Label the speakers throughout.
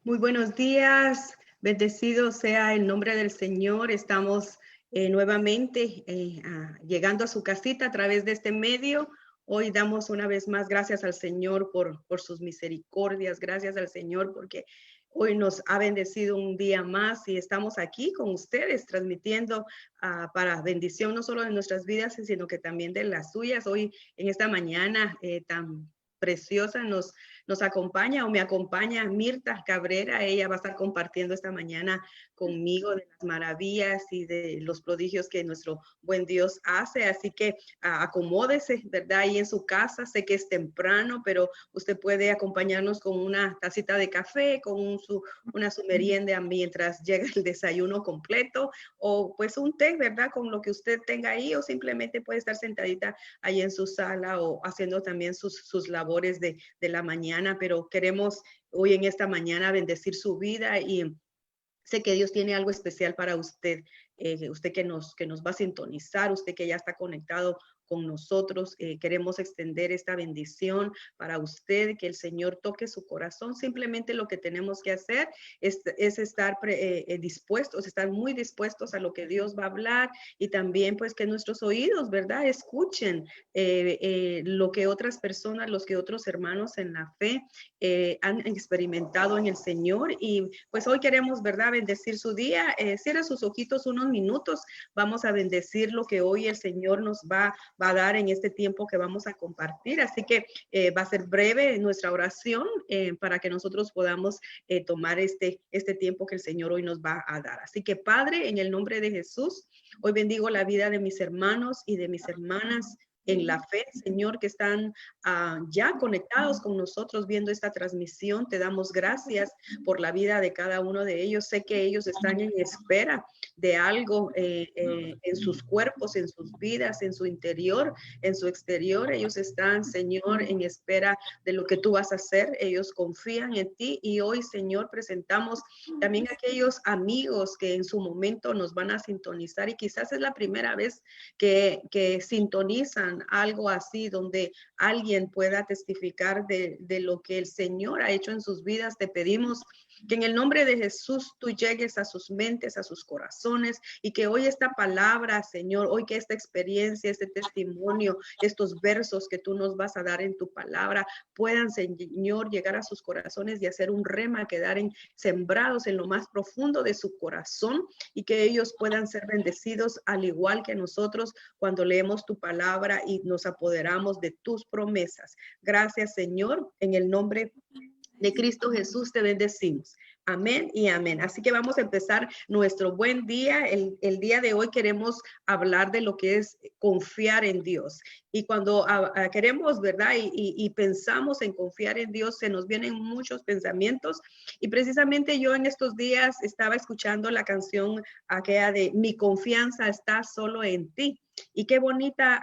Speaker 1: Muy buenos días, bendecido sea el nombre del Señor. Estamos nuevamente llegando a su casita a través de este medio. Hoy damos una vez más gracias al Señor por sus misericordias, gracias al Señor porque hoy nos ha bendecido un día más y estamos aquí con ustedes transmitiendo para bendición no solo de nuestras vidas, sino que también de las suyas. Hoy en esta mañana tan preciosa nos acompaña o me acompaña Mirta Cabrera. Ella va a estar compartiendo esta mañana conmigo de las maravillas y de los prodigios que nuestro buen Dios hace. Así que acomódese, ¿verdad? Ahí en su casa. Sé que es temprano, pero usted puede acompañarnos con una tacita de café, con su merienda mientras llega el desayuno completo, o pues un té, ¿verdad? Con lo que usted tenga ahí, o simplemente puede estar sentadita ahí en su sala o haciendo también sus labores de la mañana, pero queremos hoy en esta mañana bendecir su vida y sé que Dios tiene algo especial para usted, usted que nos va a sintonizar, usted que ya está conectado con nosotros. Queremos extender esta bendición para usted, que el Señor toque su corazón. Simplemente lo que tenemos que hacer es estar dispuestos, estar muy dispuestos a lo que Dios va a hablar y también pues que nuestros oídos, ¿verdad? Escuchen lo que otras personas, los que otros hermanos en la fe han experimentado en el Señor. Y pues hoy queremos, ¿verdad?, bendecir su día. Cierra sus ojitos unos minutos. Vamos a bendecir lo que hoy el Señor nos va a dar en este tiempo que vamos a compartir. Así que va a ser breve nuestra oración para que nosotros podamos tomar este tiempo que el Señor hoy nos va a dar. Así que Padre, en el nombre de Jesús, hoy bendigo la vida de mis hermanos y de mis hermanas en la fe, Señor, que están ya conectados con nosotros viendo esta transmisión. Te damos gracias por la vida de cada uno de ellos. Sé que ellos están en espera de algo en sus cuerpos, en sus vidas, en su interior, en su exterior. Ellos están, Señor, en espera de lo que tú vas a hacer. Ellos confían en ti y hoy, Señor, presentamos también a aquellos amigos que en su momento nos van a sintonizar y quizás es la primera vez que sintonizan algo así, donde alguien pueda testificar de lo que el Señor ha hecho en sus vidas. Te pedimos que en el nombre de Jesús tú llegues a sus mentes, a sus corazones, y que hoy esta palabra, Señor, hoy que esta experiencia, este testimonio, estos versos que tú nos vas a dar en tu palabra, puedan, Señor, llegar a sus corazones y hacer un rema, quedar sembrados en lo más profundo de su corazón, y que ellos puedan ser bendecidos al igual que nosotros cuando leemos tu palabra y nos apoderamos de tus promesas. Gracias, Señor, en el nombre de Cristo Jesús te bendecimos. Amén y amén. Así que vamos a empezar nuestro buen día. El día de hoy queremos hablar de lo que es confiar en Dios. Y cuando queremos, ¿verdad? Y pensamos en confiar en Dios, se nos vienen muchos pensamientos. Y precisamente yo en estos días estaba escuchando la canción aquella de Mi confianza está solo en ti. Y qué bonita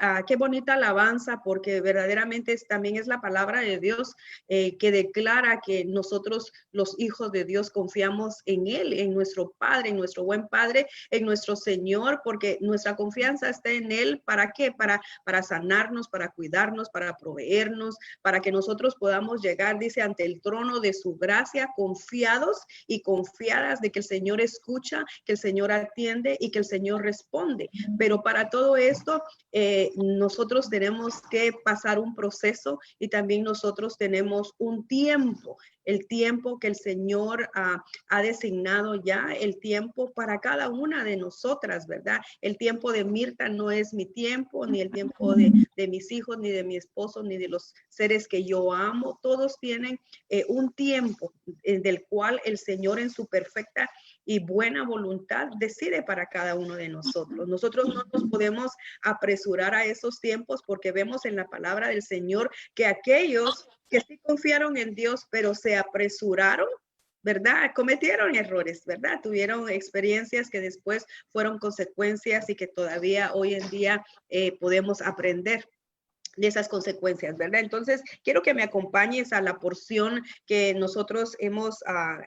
Speaker 1: alabanza, porque verdaderamente también es la palabra de Dios que declara que nosotros, los hijos de Dios, confiamos en Él, en nuestro Padre, en nuestro buen Padre, en nuestro Señor, porque nuestra confianza está en Él. ¿Para qué? Para sanarnos, para cuidarnos, para proveernos, para que nosotros podamos llegar, dice, ante el trono de su gracia, confiados y confiadas de que el Señor escucha, que el Señor atiende y que el Señor responde. Pero para todo esto, nosotros tenemos que pasar un proceso y también nosotros tenemos un tiempo, el tiempo que el Señor ha designado ya, el tiempo para cada una de nosotras, ¿verdad? El tiempo de Mirta no es mi tiempo, ni el tiempo de mis hijos, ni de mi esposo, ni de los seres que yo amo. Todos tienen un tiempo del cual el Señor en su perfecta y buena voluntad decide para cada uno de nosotros. Nosotros no nos podemos apresurar a esos tiempos, porque vemos en la palabra del Señor que aquellos que sí confiaron en Dios, pero se apresuraron, ¿verdad? Cometieron errores, ¿verdad? Tuvieron experiencias que después fueron consecuencias y que todavía hoy en día podemos aprender. de esas consecuencias, ¿verdad? Entonces, quiero que me acompañes a la porción que nosotros hemos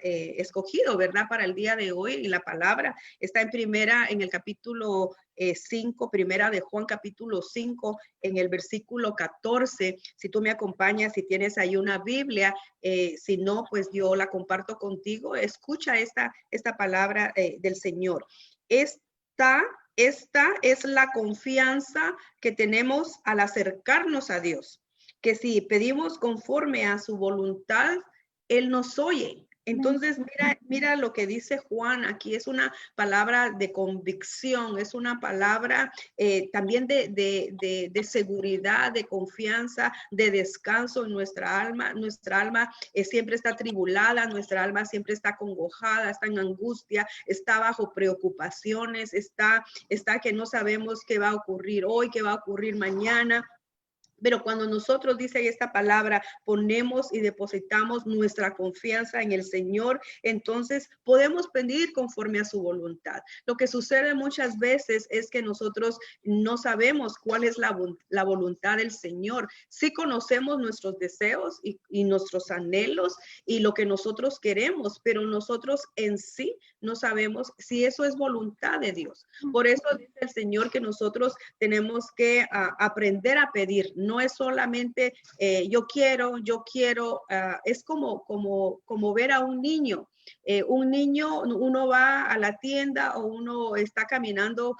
Speaker 1: escogido, ¿verdad? Para el día de hoy, y la palabra está en el capítulo 5, primera de Juan, capítulo 5, en el versículo 14. Si tú me acompañas, si tienes ahí una Biblia, si no, pues yo la comparto contigo. Escucha esta palabra del Señor. Esta es la confianza que tenemos al acercarnos a Dios, que si pedimos conforme a su voluntad, Él nos oye. Entonces, mira lo que dice Juan aquí, es una palabra de convicción, es una palabra también de seguridad, de confianza, de descanso en nuestra alma. Nuestra alma siempre está atribulada, nuestra alma siempre está acongojada, está en angustia, está bajo preocupaciones, está que no sabemos qué va a ocurrir hoy, qué va a ocurrir mañana. Pero cuando nosotros, dice esta palabra, ponemos y depositamos nuestra confianza en el Señor, entonces podemos pedir conforme a su voluntad. Lo que sucede muchas veces es que nosotros no sabemos cuál es la voluntad del Señor. Sí conocemos nuestros deseos y nuestros anhelos y lo que nosotros queremos, pero nosotros en sí no sabemos si eso es voluntad de Dios. Por eso dice el Señor que nosotros tenemos que aprender a pedir. No es solamente yo quiero, es como ver a un niño. Un niño, uno va a la tienda o uno está caminando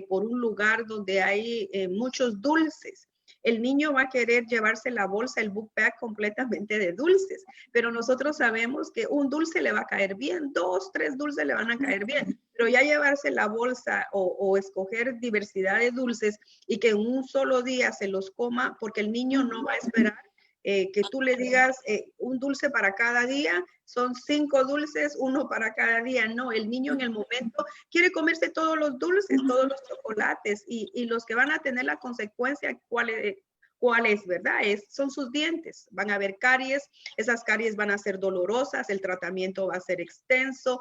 Speaker 1: por un lugar donde hay muchos dulces. El niño va a querer llevarse la bolsa, el book bag completamente de dulces, pero nosotros sabemos que un dulce le va a caer bien, 2, 3 dulces le van a caer bien, pero ya llevarse la bolsa o escoger diversidad de dulces y que en un solo día se los coma, porque el niño no va a esperar que tú le digas un dulce para cada día, son 5 dulces, uno para cada día. No, el niño en el momento quiere comerse todos los dulces, todos los chocolates y los que van a tener la consecuencia, ¿cuál es, verdad? Son sus dientes. Van a haber caries, esas caries van a ser dolorosas, el tratamiento va a ser extenso,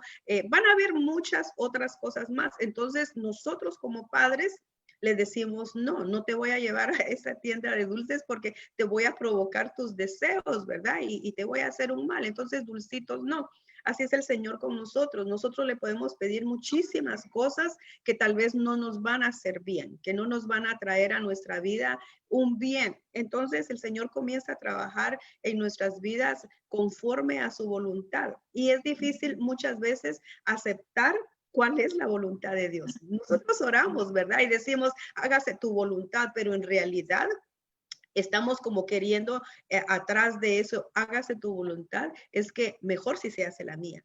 Speaker 1: van a haber muchas otras cosas más. Entonces, nosotros como padres le decimos, no te voy a llevar a esa tienda de dulces porque te voy a provocar tus deseos, ¿verdad? Y te voy a hacer un mal. Entonces, dulcitos, no. Así es el Señor con nosotros. Nosotros le podemos pedir muchísimas cosas que tal vez no nos van a hacer bien, que no nos van a traer a nuestra vida un bien. Entonces, el Señor comienza a trabajar en nuestras vidas conforme a su voluntad. Y es difícil muchas veces aceptar cuál es la voluntad de Dios. Nosotros oramos, ¿verdad? Y decimos, hágase tu voluntad, pero en realidad estamos como queriendo atrás de eso, hágase tu voluntad, es que mejor si se hace la mía.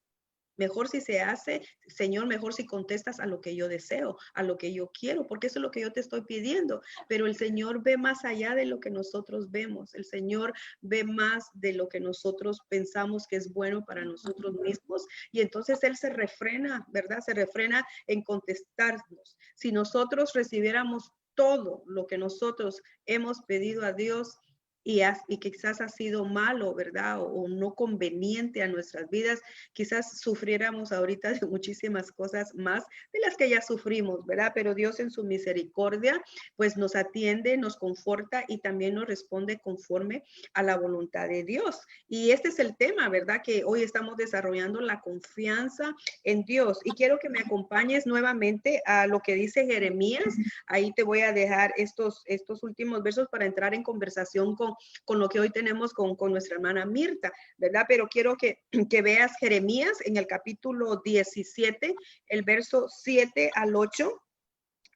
Speaker 1: Mejor si se hace, Señor, mejor si contestas a lo que yo deseo, a lo que yo quiero, porque eso es lo que yo te estoy pidiendo. Pero el Señor ve más allá de lo que nosotros vemos. El Señor ve más de lo que nosotros pensamos que es bueno para nosotros mismos. Y entonces Él se refrena, ¿verdad? Se refrena en contestarnos. Si nosotros recibiéramos todo lo que nosotros hemos pedido a Dios, y quizás ha sido malo, ¿verdad? O no conveniente a nuestras vidas, quizás sufriéramos ahorita de muchísimas cosas más de las que ya sufrimos, ¿verdad? Pero Dios en su misericordia, pues nos atiende, nos conforta y también nos responde conforme a la voluntad de Dios. Y este es el tema, ¿verdad? Que hoy estamos desarrollando la confianza en Dios. Y quiero que me acompañes nuevamente a lo que dice Jeremías. Ahí te voy a dejar estos últimos versos para entrar en conversación con lo que hoy tenemos con nuestra hermana Mirta, ¿verdad? Pero quiero que veas Jeremías en el capítulo 17, el verso 7 al 8.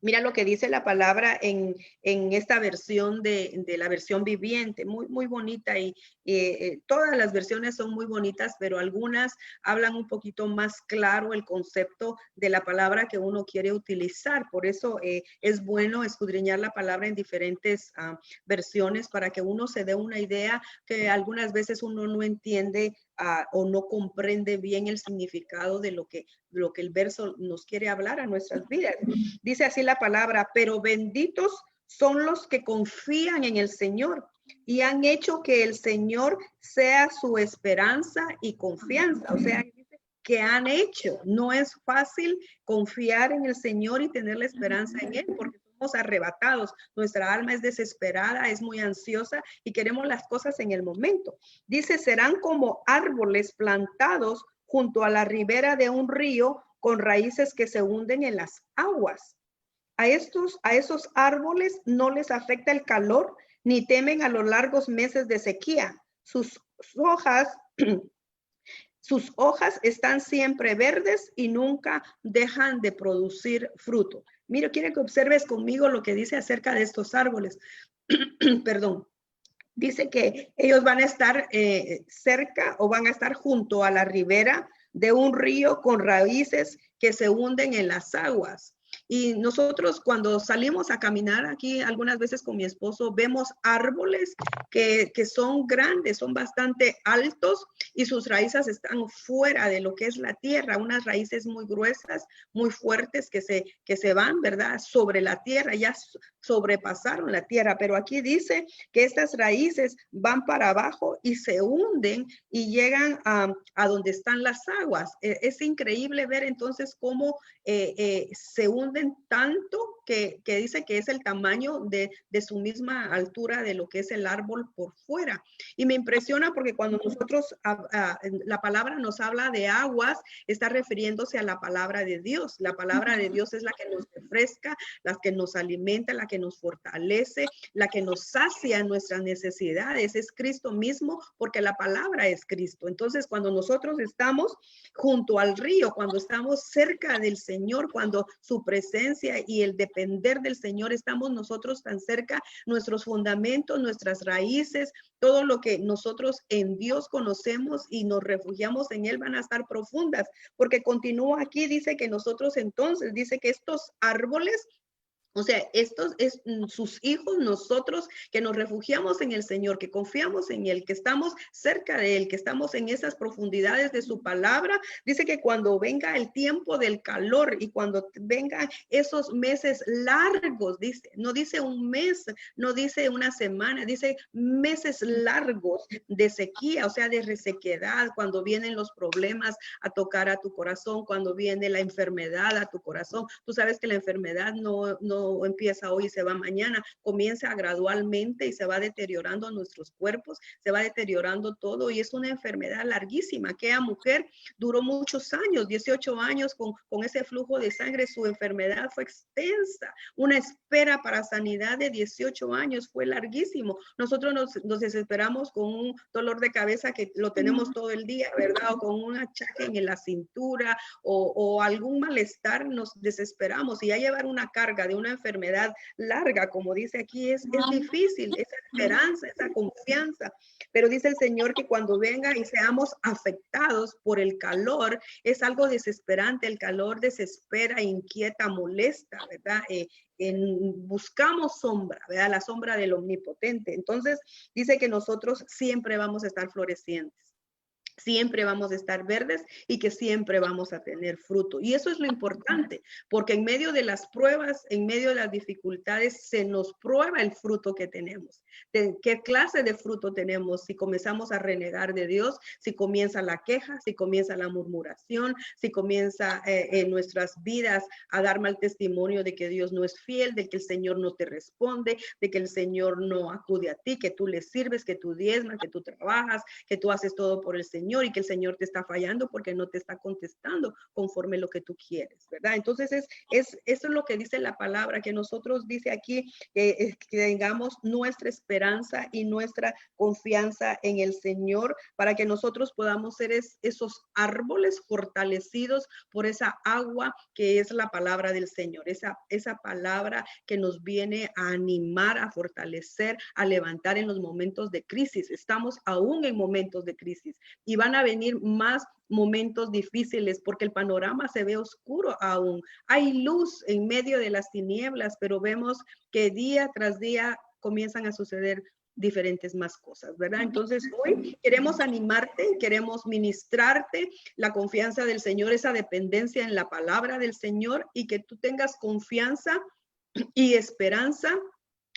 Speaker 1: Mira lo que dice la palabra en esta versión de la versión viviente, muy, muy bonita y todas las versiones son muy bonitas, pero algunas hablan un poquito más claro el concepto de la palabra que uno quiere utilizar. Por eso es bueno escudriñar la palabra en diferentes versiones para que uno se dé una idea que algunas veces uno no entiende o no comprende bien el significado de lo que el verso nos quiere hablar a nuestras vidas. Dice así la palabra, pero benditos son los que confían en el Señor y han hecho que el Señor sea su esperanza y confianza. O sea, que han hecho. No es fácil confiar en el Señor y tener la esperanza en Él, porque arrebatados. Nuestra alma es desesperada, es muy ansiosa y queremos las cosas en el momento. Dice, serán como árboles plantados junto a la ribera de un río con raíces que se hunden en las aguas. A esos árboles no les afecta el calor ni temen a los largos meses de sequía. Sus hojas están siempre verdes y nunca dejan de producir fruto. Mira, quiero que observes conmigo lo que dice acerca de estos árboles. Perdón. Dice que ellos van a estar cerca o van a estar junto a la ribera de un río con raíces que se hunden en las aguas. Y nosotros cuando salimos a caminar aquí algunas veces con mi esposo, vemos árboles que son grandes, son bastante altos y sus raíces están fuera de lo que es la tierra, unas raíces muy gruesas, muy fuertes que se van, ¿verdad? Sobre la tierra, ya sobrepasaron la tierra, pero aquí dice que estas raíces van para abajo y se hunden y llegan a donde están las aguas. Es increíble ver entonces cómo se hunden tanto que dice que es el tamaño de su misma altura de lo que es el árbol por fuera. Y me impresiona porque cuando nosotros, la palabra nos habla de aguas, está refiriéndose a la palabra de Dios. La palabra de Dios es la que nos refresca, la que nos alimenta, la que nos fortalece, la que nos sacia nuestras necesidades. Es Cristo mismo porque la palabra es Cristo. Entonces, cuando nosotros estamos junto al río, cuando estamos cerca del Señor, cuando su presencia y el depender del Señor, estamos nosotros tan cerca, nuestros fundamentos, nuestras raíces, todo lo que nosotros en Dios conocemos y nos refugiamos en Él van a estar profundas, porque continúa aquí, dice que nosotros entonces, dice que estos árboles, o sea, estos es sus hijos, nosotros que nos refugiamos en el Señor, que confiamos en Él, que estamos cerca de Él, que estamos en esas profundidades de su palabra. Dice que cuando venga el tiempo del calor y cuando vengan esos meses largos, dice, no dice un mes, no dice una semana, dice meses largos de sequía, o sea, de resequedad, cuando vienen los problemas a tocar a tu corazón, cuando viene la enfermedad a tu corazón. Tú sabes que la enfermedad no empieza hoy y se va mañana, comienza gradualmente y se va deteriorando nuestros cuerpos, se va deteriorando todo y es una enfermedad larguísima. Aquella mujer duró muchos años, 18 años con ese flujo de sangre, su enfermedad fue extensa, una espera para sanidad de 18 años fue larguísimo. Nosotros nos desesperamos con un dolor de cabeza que lo tenemos todo el día, ¿verdad? O con un achaque en la cintura o algún malestar, nos desesperamos y ya llevar una carga de una enfermedad larga, como dice aquí, es difícil, esa esperanza, esa confianza. Pero dice el Señor que cuando venga y seamos afectados por el calor, es algo desesperante. El calor desespera, inquieta, molesta, ¿verdad? Buscamos sombra, ¿verdad? La sombra del omnipotente. Entonces dice que nosotros siempre vamos a estar florecientes. Siempre vamos a estar verdes y que siempre vamos a tener fruto. Y eso es lo importante, porque en medio de las pruebas, en medio de las dificultades, se nos prueba el fruto que tenemos. ¿Qué clase de fruto tenemos? Si comenzamos a renegar de Dios, si comienza la queja, si comienza la murmuración, si comienza en nuestras vidas a dar mal testimonio de que Dios no es fiel, de que el Señor no te responde, de que el Señor no acude a ti, que tú le sirves, que tú diezmas, que tú trabajas, que tú haces todo por el Señor y que el Señor te está fallando porque no te está contestando conforme lo que tú quieres, ¿verdad? Entonces eso es lo que dice la palabra, que nosotros dice aquí que tengamos nuestra esperanza y nuestra confianza en el Señor para que nosotros podamos ser esos árboles fortalecidos por esa agua que es la palabra del Señor, esa palabra que nos viene a animar, a fortalecer, a levantar en los momentos de crisis. Estamos aún en momentos de crisis y van a venir más momentos difíciles porque el panorama se ve oscuro aún. Hay luz en medio de las tinieblas, pero vemos que día tras día comienzan a suceder diferentes más cosas, ¿verdad? Entonces hoy queremos animarte, queremos ministrarte la confianza del Señor, esa dependencia en la palabra del Señor y que tú tengas confianza y esperanza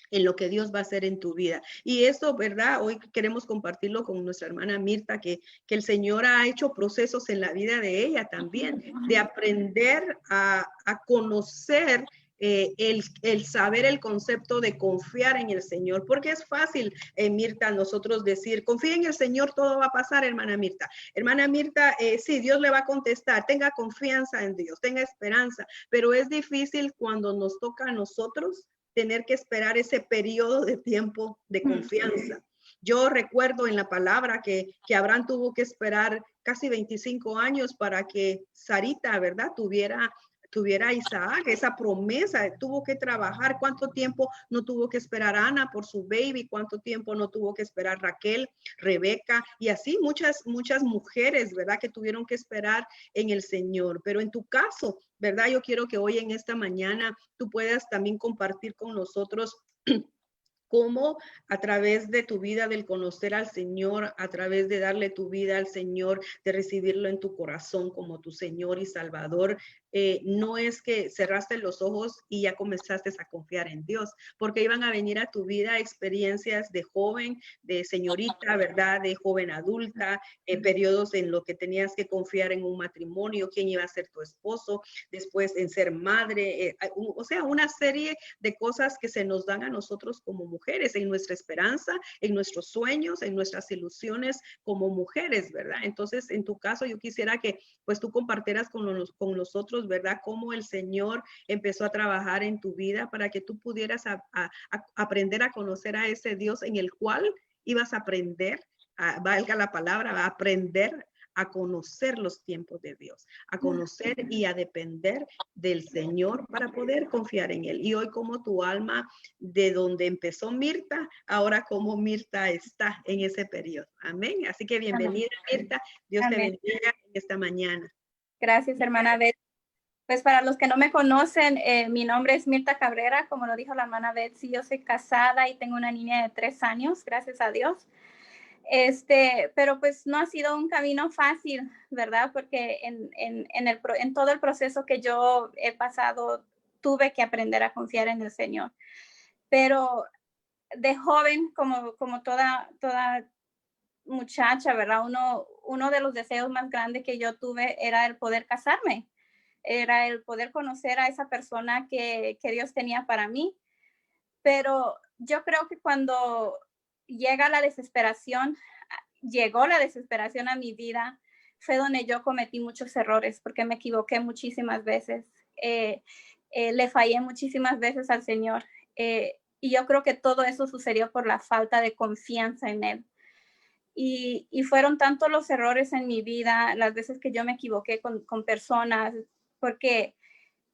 Speaker 1: en lo que Dios va a hacer en tu vida. Y eso, ¿verdad? Hoy queremos compartirlo con nuestra hermana Mirta, que el Señor ha hecho procesos en la vida de ella también, de aprender a conocer el saber el concepto de confiar en el Señor, porque es fácil, Mirta, nosotros decir, confía en el Señor, todo va a pasar, hermana Mirta. Hermana Mirta, sí, Dios le va a contestar, tenga confianza en Dios, tenga esperanza, pero es difícil cuando nos toca a nosotros tener que esperar ese periodo de tiempo de confianza. Yo recuerdo en la palabra que Abraham tuvo que esperar casi 25 años para que Sarita, ¿verdad?, tuviera a Isaac, esa promesa, tuvo que trabajar, cuánto tiempo no tuvo que esperar Ana por su baby, cuánto tiempo no tuvo que esperar Raquel, Rebeca, y así muchas mujeres, ¿verdad?, que tuvieron que esperar en el Señor. Pero en tu caso, ¿verdad?, yo quiero que hoy en esta mañana tú puedas también compartir con nosotros cómo a través de tu vida, del conocer al Señor, a través de darle tu vida al Señor, de recibirlo en tu corazón como tu Señor y Salvador, no es que cerraste los ojos y ya comenzaste a confiar en Dios, porque iban a venir a tu vida experiencias de joven, de señorita, ¿verdad?, de joven adulta, periodos en los que tenías que confiar en un matrimonio, quién iba a ser tu esposo, después en ser madre, o sea, una serie de cosas que se nos dan a nosotros como mujeres, en nuestra esperanza, en nuestros sueños, en nuestras ilusiones como mujeres, ¿verdad? Entonces, en tu caso, yo quisiera que pues tú compartieras con nosotros, ¿verdad?, cómo el Señor empezó a trabajar en tu vida para que tú pudieras aprender a conocer a ese Dios en el cual ibas a aprender, valga la palabra, a aprender a conocer los tiempos de Dios, a conocer y a depender del Señor para poder confiar en Él. Y hoy como tu alma, de donde empezó Mirta, ahora como Mirta está en ese periodo. Amén. Así que bienvenida, Mirta. Dios te bendiga en esta mañana.
Speaker 2: Gracias, hermana Beth. Pues para los que no me conocen, mi nombre es Mirta Cabrera, como lo dijo la hermana Betsy, yo soy casada y tengo una niña de 3 años, gracias a Dios. Pero pues no ha sido un camino fácil, ¿verdad? Porque en todo el proceso que yo he pasado, tuve que aprender a confiar en el Señor. Pero de joven, como toda muchacha, ¿verdad? Uno de los deseos más grandes que yo tuve era el poder casarme, era el poder conocer a esa persona que Dios tenía para mí. Pero yo creo que cuando llegó la desesperación a mi vida, fue donde yo cometí muchos errores, porque me equivoqué muchísimas veces, le fallé muchísimas veces al Señor, y yo creo que todo eso sucedió por la falta de confianza en Él. Y fueron tantos los errores en mi vida, las veces que yo me equivoqué con personas, porque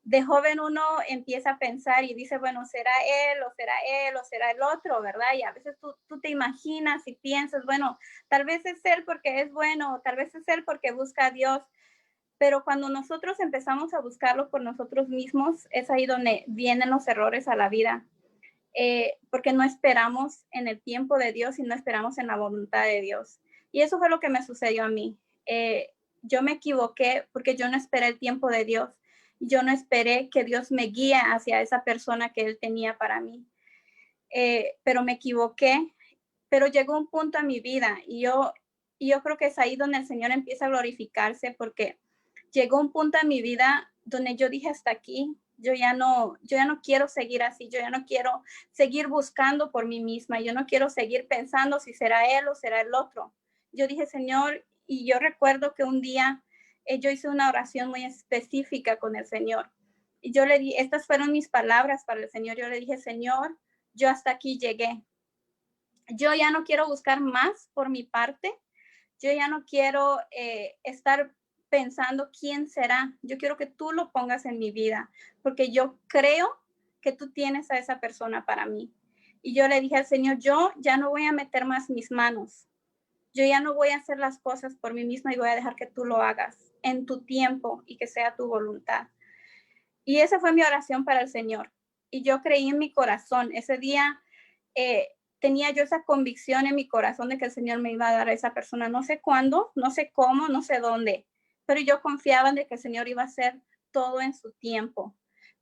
Speaker 2: de joven uno empieza a pensar y dice, bueno, será él o será él o será el otro, ¿verdad? Y a veces tú te imaginas y piensas, bueno, tal vez es él porque es bueno, tal vez es él porque busca a Dios, pero cuando nosotros empezamos a buscarlo por nosotros mismos, es ahí donde vienen los errores a la vida. Porque no esperamos en el tiempo de Dios y no esperamos en la voluntad de Dios. Y eso fue lo que me sucedió a mí. Yo me equivoqué porque yo no esperé el tiempo de Dios. Yo no esperé que Dios me guíe hacia esa persona que Él tenía para mí. Pero me equivoqué, pero llegó un punto a mi vida y yo creo que es ahí donde el Señor empieza a glorificarse, porque llegó un punto en mi vida donde yo dije hasta aquí, yo ya no quiero seguir así, yo ya no quiero seguir buscando por mí misma, yo no quiero seguir pensando si será él o será el otro. Yo dije, Señor, y yo recuerdo que un día yo hice una oración muy específica con el Señor. Y yo le di, estas fueron mis palabras para el Señor. Yo le dije, Señor, yo hasta aquí llegué. Yo ya no quiero buscar más por mi parte. Yo ya no quiero estar pensando quién será. Yo quiero que tú lo pongas en mi vida, porque yo creo que tú tienes a esa persona para mí. Y yo le dije al Señor, yo ya no voy a meter más mis manos. Yo ya no voy a hacer las cosas por mí misma y voy a dejar que tú lo hagas en tu tiempo y que sea tu voluntad. Y esa fue mi oración para el Señor. Y yo creí en mi corazón. Ese día tenía yo esa convicción en mi corazón de que el Señor me iba a dar a esa persona. No sé cuándo, no sé cómo, no sé dónde, pero yo confiaba en que el Señor iba a hacer todo en su tiempo.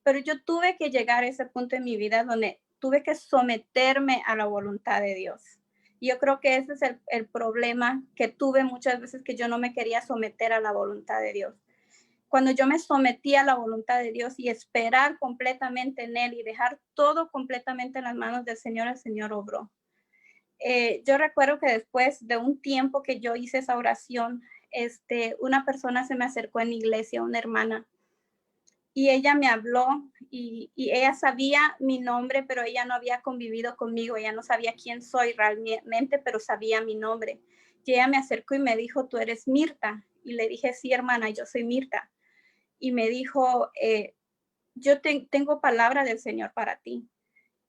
Speaker 2: Pero yo tuve que llegar a ese punto en mi vida donde tuve que someterme a la voluntad de Dios. Y yo creo que ese es el problema que tuve muchas veces, que yo no me quería someter a la voluntad de Dios. cuando yo me sometí a la voluntad de Dios y esperar completamente en Él y dejar todo completamente en las manos del Señor, el Señor obró. Yo recuerdo que después de un tiempo que yo hice esa oración, una persona se me acercó en la iglesia, una hermana, y ella me habló y ella sabía mi nombre, pero ella no había convivido conmigo, ella no sabía quién soy realmente, pero sabía mi nombre. Y ella me acercó y me dijo, ¿tú eres Mirta? Y le dije, sí, hermana, yo soy Mirta. Y me dijo, yo tengo palabra del Señor para ti.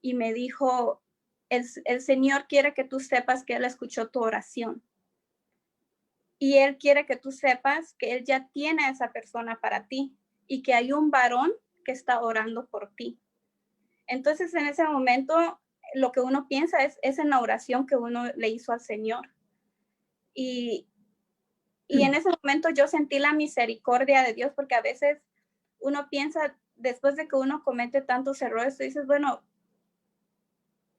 Speaker 2: Y me dijo, el Señor quiere que tú sepas que Él escuchó tu oración. Y Él quiere que tú sepas que Él ya tiene a esa persona para ti y que hay un varón que está orando por ti. Entonces, en ese momento, lo que uno piensa es en la oración que uno le hizo al Señor. Y en ese momento yo sentí la misericordia de Dios, porque a veces uno piensa, después de que uno comete tantos errores, tú dices, bueno,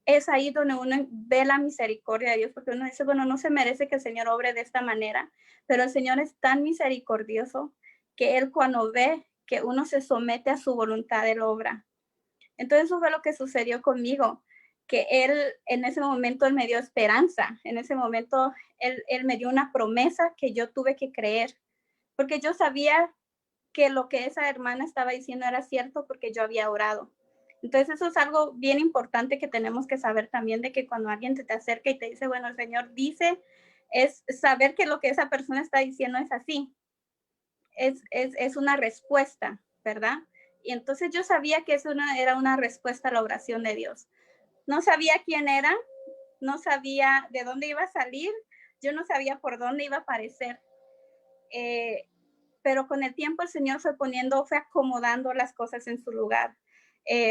Speaker 2: es ahí donde uno ve la misericordia de Dios, porque uno dice, bueno, no se merece que el Señor obre de esta manera, pero el Señor es tan misericordioso que Él cuando ve que uno se somete a su voluntad, Él obra. Entonces eso fue lo que sucedió conmigo, que Él en ese momento Él me dio esperanza, en ese momento Él me dio una promesa que yo tuve que creer, porque yo sabía que lo que esa hermana estaba diciendo era cierto porque yo había orado. Entonces eso es algo bien importante que tenemos que saber también, de que cuando alguien te acerca y te dice, bueno, el Señor dice, es saber que lo que esa persona está diciendo es así, es una respuesta, ¿verdad? Y entonces yo sabía que eso era una respuesta a la oración de Dios. No sabía quién era, no sabía de dónde iba a salir, yo no sabía por dónde iba a aparecer. Pero con el tiempo el Señor fue acomodando las cosas en su lugar.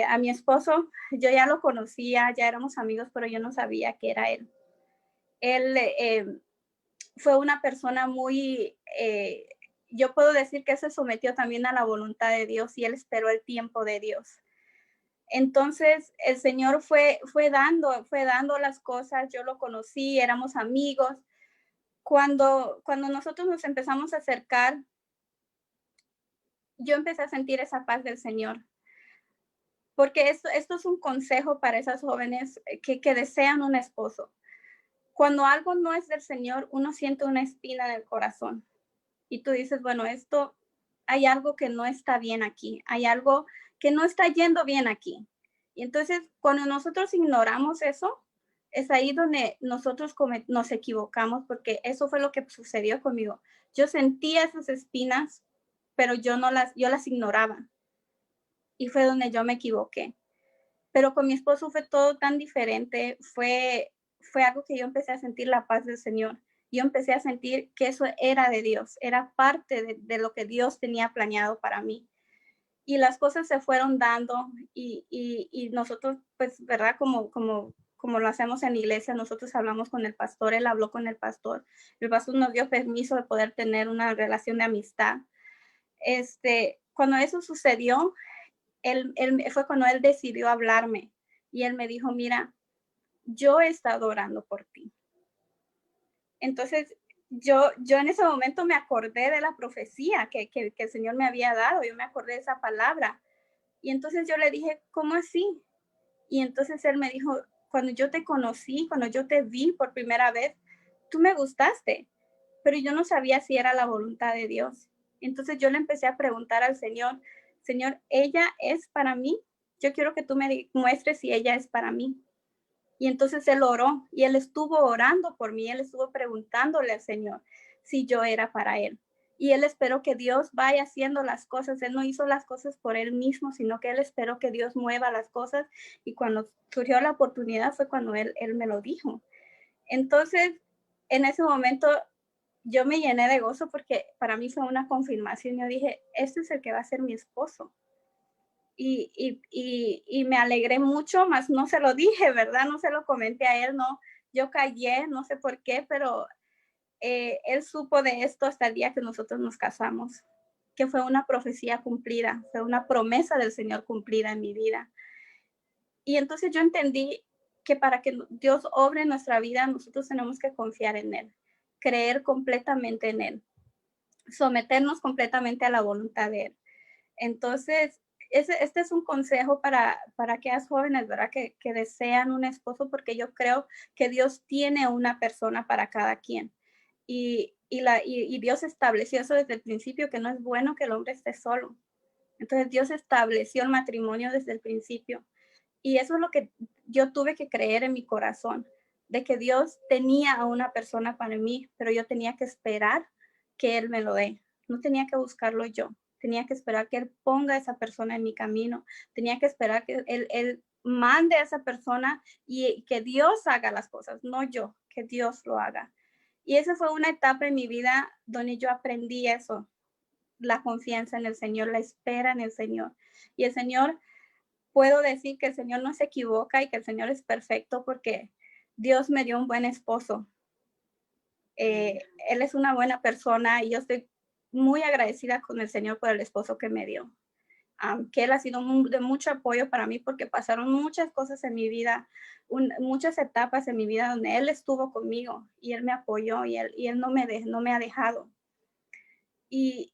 Speaker 2: A mi esposo, yo ya lo conocía, ya éramos amigos, pero yo no sabía que era él. Él fue una persona muy, yo puedo decir que se sometió también a la voluntad de Dios y él esperó el tiempo de Dios. Entonces el Señor fue dando las cosas, yo lo conocí, éramos amigos. Cuando nosotros nos empezamos a acercar, yo empecé a sentir esa paz del Señor. Porque esto es un consejo para esas jóvenes que desean un esposo. Cuando algo no es del Señor, uno siente una espina en el corazón. Y tú dices, bueno, hay algo que no está bien aquí, hay algo que no está yendo bien aquí. Y entonces, cuando nosotros ignoramos eso, es ahí donde nosotros nos equivocamos, porque eso fue lo que sucedió conmigo. Yo sentía esas espinas, pero yo las ignoraba. Y fue donde yo me equivoqué. Pero con mi esposo fue todo tan diferente, fue algo que yo empecé a sentir la paz del Señor. Yo empecé a sentir que eso era de Dios, era parte de lo que Dios tenía planeado para mí. Y las cosas se fueron dando y nosotros, pues, ¿verdad? Como lo hacemos en la iglesia, nosotros hablamos con el pastor, él habló con el pastor nos dio permiso de poder tener una relación de amistad. Cuando eso sucedió, fue cuando él decidió hablarme y él me dijo, mira, yo he estado orando por ti. Entonces, yo en ese momento me acordé de la profecía que el Señor me había dado, yo me acordé de esa palabra. Y entonces yo le dije, ¿cómo así? Y entonces él me dijo, cuando yo te conocí, cuando yo te vi por primera vez, tú me gustaste, pero yo no sabía si era la voluntad de Dios. Entonces yo le empecé a preguntar al Señor, Señor, ¿ella es para mí? Yo quiero que tú me muestres si ella es para mí. Y entonces él oró y él estuvo orando por mí, él estuvo preguntándole al Señor si yo era para él. Y él esperó que Dios vaya haciendo las cosas. Él no hizo las cosas por él mismo, sino que él esperó que Dios mueva las cosas. Y cuando surgió la oportunidad fue cuando él me lo dijo. Entonces, en ese momento yo me llené de gozo porque para mí fue una confirmación. Yo dije, este es el que va a ser mi esposo. Y me alegré mucho, más no se lo dije, ¿verdad? No se lo comenté a él, no. Yo callé, no sé por qué, pero él supo de esto hasta el día que nosotros nos casamos, que fue una profecía cumplida, fue una promesa del Señor cumplida en mi vida. Y entonces yo entendí que para que Dios obre en nuestra vida, nosotros tenemos que confiar en Él, creer completamente en Él. someternos completamente a la voluntad de Él. Entonces, este es un consejo para aquellas jóvenes, ¿verdad? Que desean un esposo, porque yo creo que Dios tiene una persona para cada quien. Y Dios estableció eso desde el principio, que no es bueno que el hombre esté solo. Entonces Dios estableció el matrimonio desde el principio. Y eso es lo que yo tuve que creer en mi corazón, de que Dios tenía a una persona para mí, pero yo tenía que esperar que Él me lo dé. No tenía que buscarlo yo. Tenía que esperar que Él ponga a esa persona en mi camino. Tenía que esperar que Él mande a esa persona y que Dios haga las cosas, no yo, que Dios lo haga. Y esa fue una etapa en mi vida donde yo aprendí eso, la confianza en el Señor, la espera en el Señor. Y el Señor, puedo decir que el Señor no se equivoca y que el Señor es perfecto porque Dios me dio un buen esposo. Él es una buena persona y yo estoy muy agradecida con el Señor por el esposo que me dio. Que Él ha sido de mucho apoyo para mí porque pasaron muchas cosas en mi vida, muchas etapas en mi vida donde Él estuvo conmigo y Él me apoyó y Él no me ha dejado. Y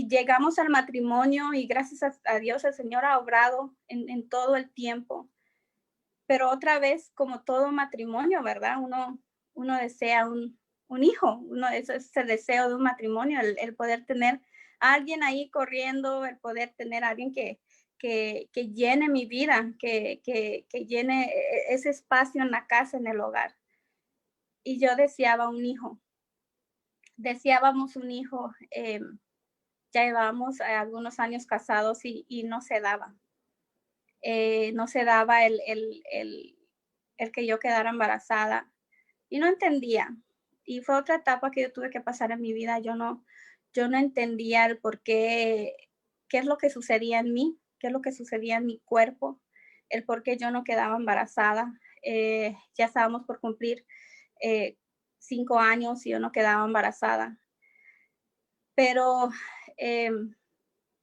Speaker 2: llegamos al matrimonio y gracias a Dios el Señor ha obrado en todo el tiempo. Pero otra vez, como todo matrimonio, ¿verdad? Uno desea un hijo, eso es el deseo de un matrimonio, el poder tener a alguien ahí corriendo, el poder tener a alguien que llene mi vida, que llene ese espacio en la casa, en el hogar. Y yo deseaba un hijo. Deseábamos un hijo. Ya llevábamos algunos años casados y no se daba. No se daba el que yo quedara embarazada y no entendía. Y fue otra etapa que yo tuve que pasar en mi vida. Yo no entendía el por qué es lo que sucedía en mí, qué es lo que sucedía en mi cuerpo, el por qué yo no quedaba embarazada. Ya estábamos por cumplir 5 años y yo no quedaba embarazada. Pero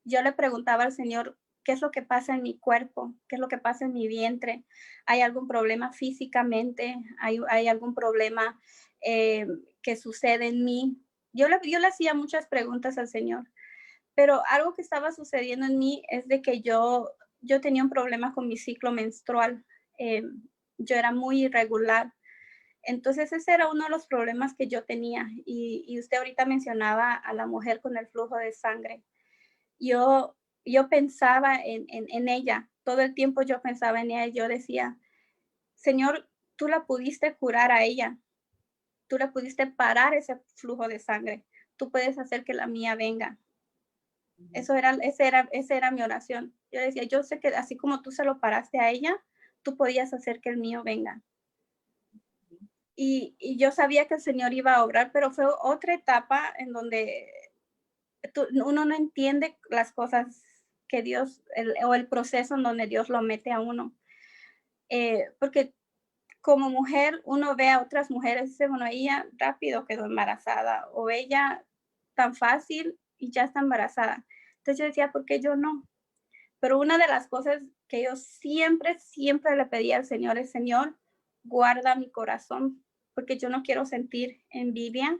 Speaker 2: yo le preguntaba al Señor, ¿qué es lo que pasa en mi cuerpo? ¿Qué es lo que pasa en mi vientre? ¿Hay algún problema físicamente? ¿Hay algún problema que sucede en mí? Yo le hacía muchas preguntas al Señor, pero algo que estaba sucediendo en mí es de que yo tenía un problema con mi ciclo menstrual. Yo era muy irregular. Entonces ese era uno de los problemas que yo tenía. Y usted ahorita mencionaba a la mujer con el flujo de sangre. Yo pensaba en ella, todo el tiempo yo pensaba en ella, yo decía, Señor, tú la pudiste curar a ella, tú la pudiste parar ese flujo de sangre, tú puedes hacer que la mía venga. Esa era mi oración. Yo decía, yo sé que así como tú se lo paraste a ella, tú podías hacer que el mío venga. Y yo sabía que el Señor iba a obrar, pero fue otra etapa en donde uno no entiende las cosas que Dios, o el proceso en donde Dios lo mete a uno. Porque como mujer, uno ve a otras mujeres y dice, bueno, ella rápido quedó embarazada, o ella tan fácil y ya está embarazada. Entonces yo decía, ¿por qué yo no? Pero una de las cosas que yo siempre le pedía al Señor es, Señor, guarda mi corazón, porque yo no quiero sentir envidia,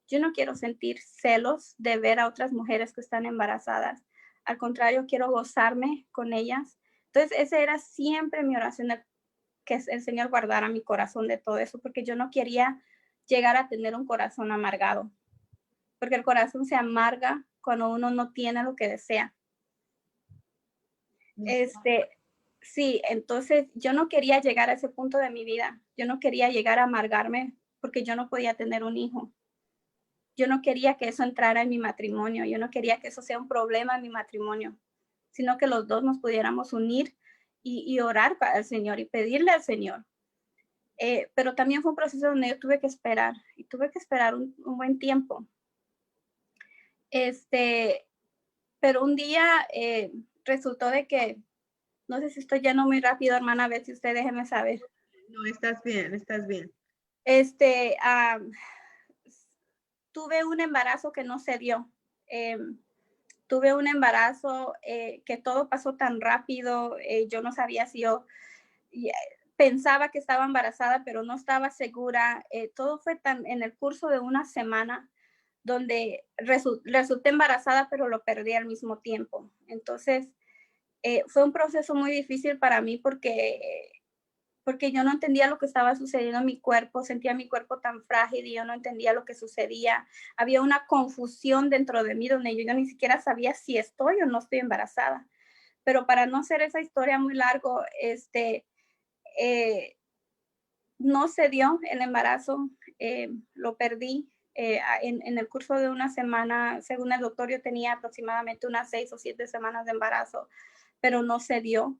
Speaker 2: yo no quiero sentir celos de ver a otras mujeres que están embarazadas. Al contrario, quiero gozarme con ellas. Entonces, esa era siempre mi oración, que el Señor guardara mi corazón de todo eso, porque yo no quería llegar a tener un corazón amargado, porque el corazón se amarga cuando uno no tiene lo que desea. Sí, entonces yo no quería llegar a ese punto de mi vida. Yo no quería llegar a amargarme porque yo no podía tener un hijo. Yo no quería que eso entrara en mi matrimonio. Yo no quería que eso sea un problema en mi matrimonio, sino que los dos nos pudiéramos unir y orar para el Señor y pedirle al Señor. Pero también fue un proceso donde yo tuve que esperar y tuve que esperar un buen tiempo. Pero un día resultó de que, no sé si estoy yendo muy rápido, hermana, a ver si usted déjeme saber.
Speaker 1: No, estás bien, estás bien.
Speaker 2: Tuve un embarazo que no se dio. Tuve un embarazo que todo pasó tan rápido. Yo no sabía si yo pensaba que estaba embarazada, pero no estaba segura. Todo fue tan en el curso de una semana donde resulté embarazada, pero lo perdí al mismo tiempo. Entonces, fue un proceso muy difícil para mí porque yo no entendía lo que estaba sucediendo en mi cuerpo, sentía mi cuerpo tan frágil y yo no entendía lo que sucedía. Había una confusión dentro de mí donde yo ni siquiera sabía si estoy o no estoy embarazada. Pero para no hacer esa historia muy largo, no se dio el embarazo, lo perdí. En el curso de una semana, según el doctor, yo tenía aproximadamente unas 6 o 7 semanas de embarazo, pero no se dio.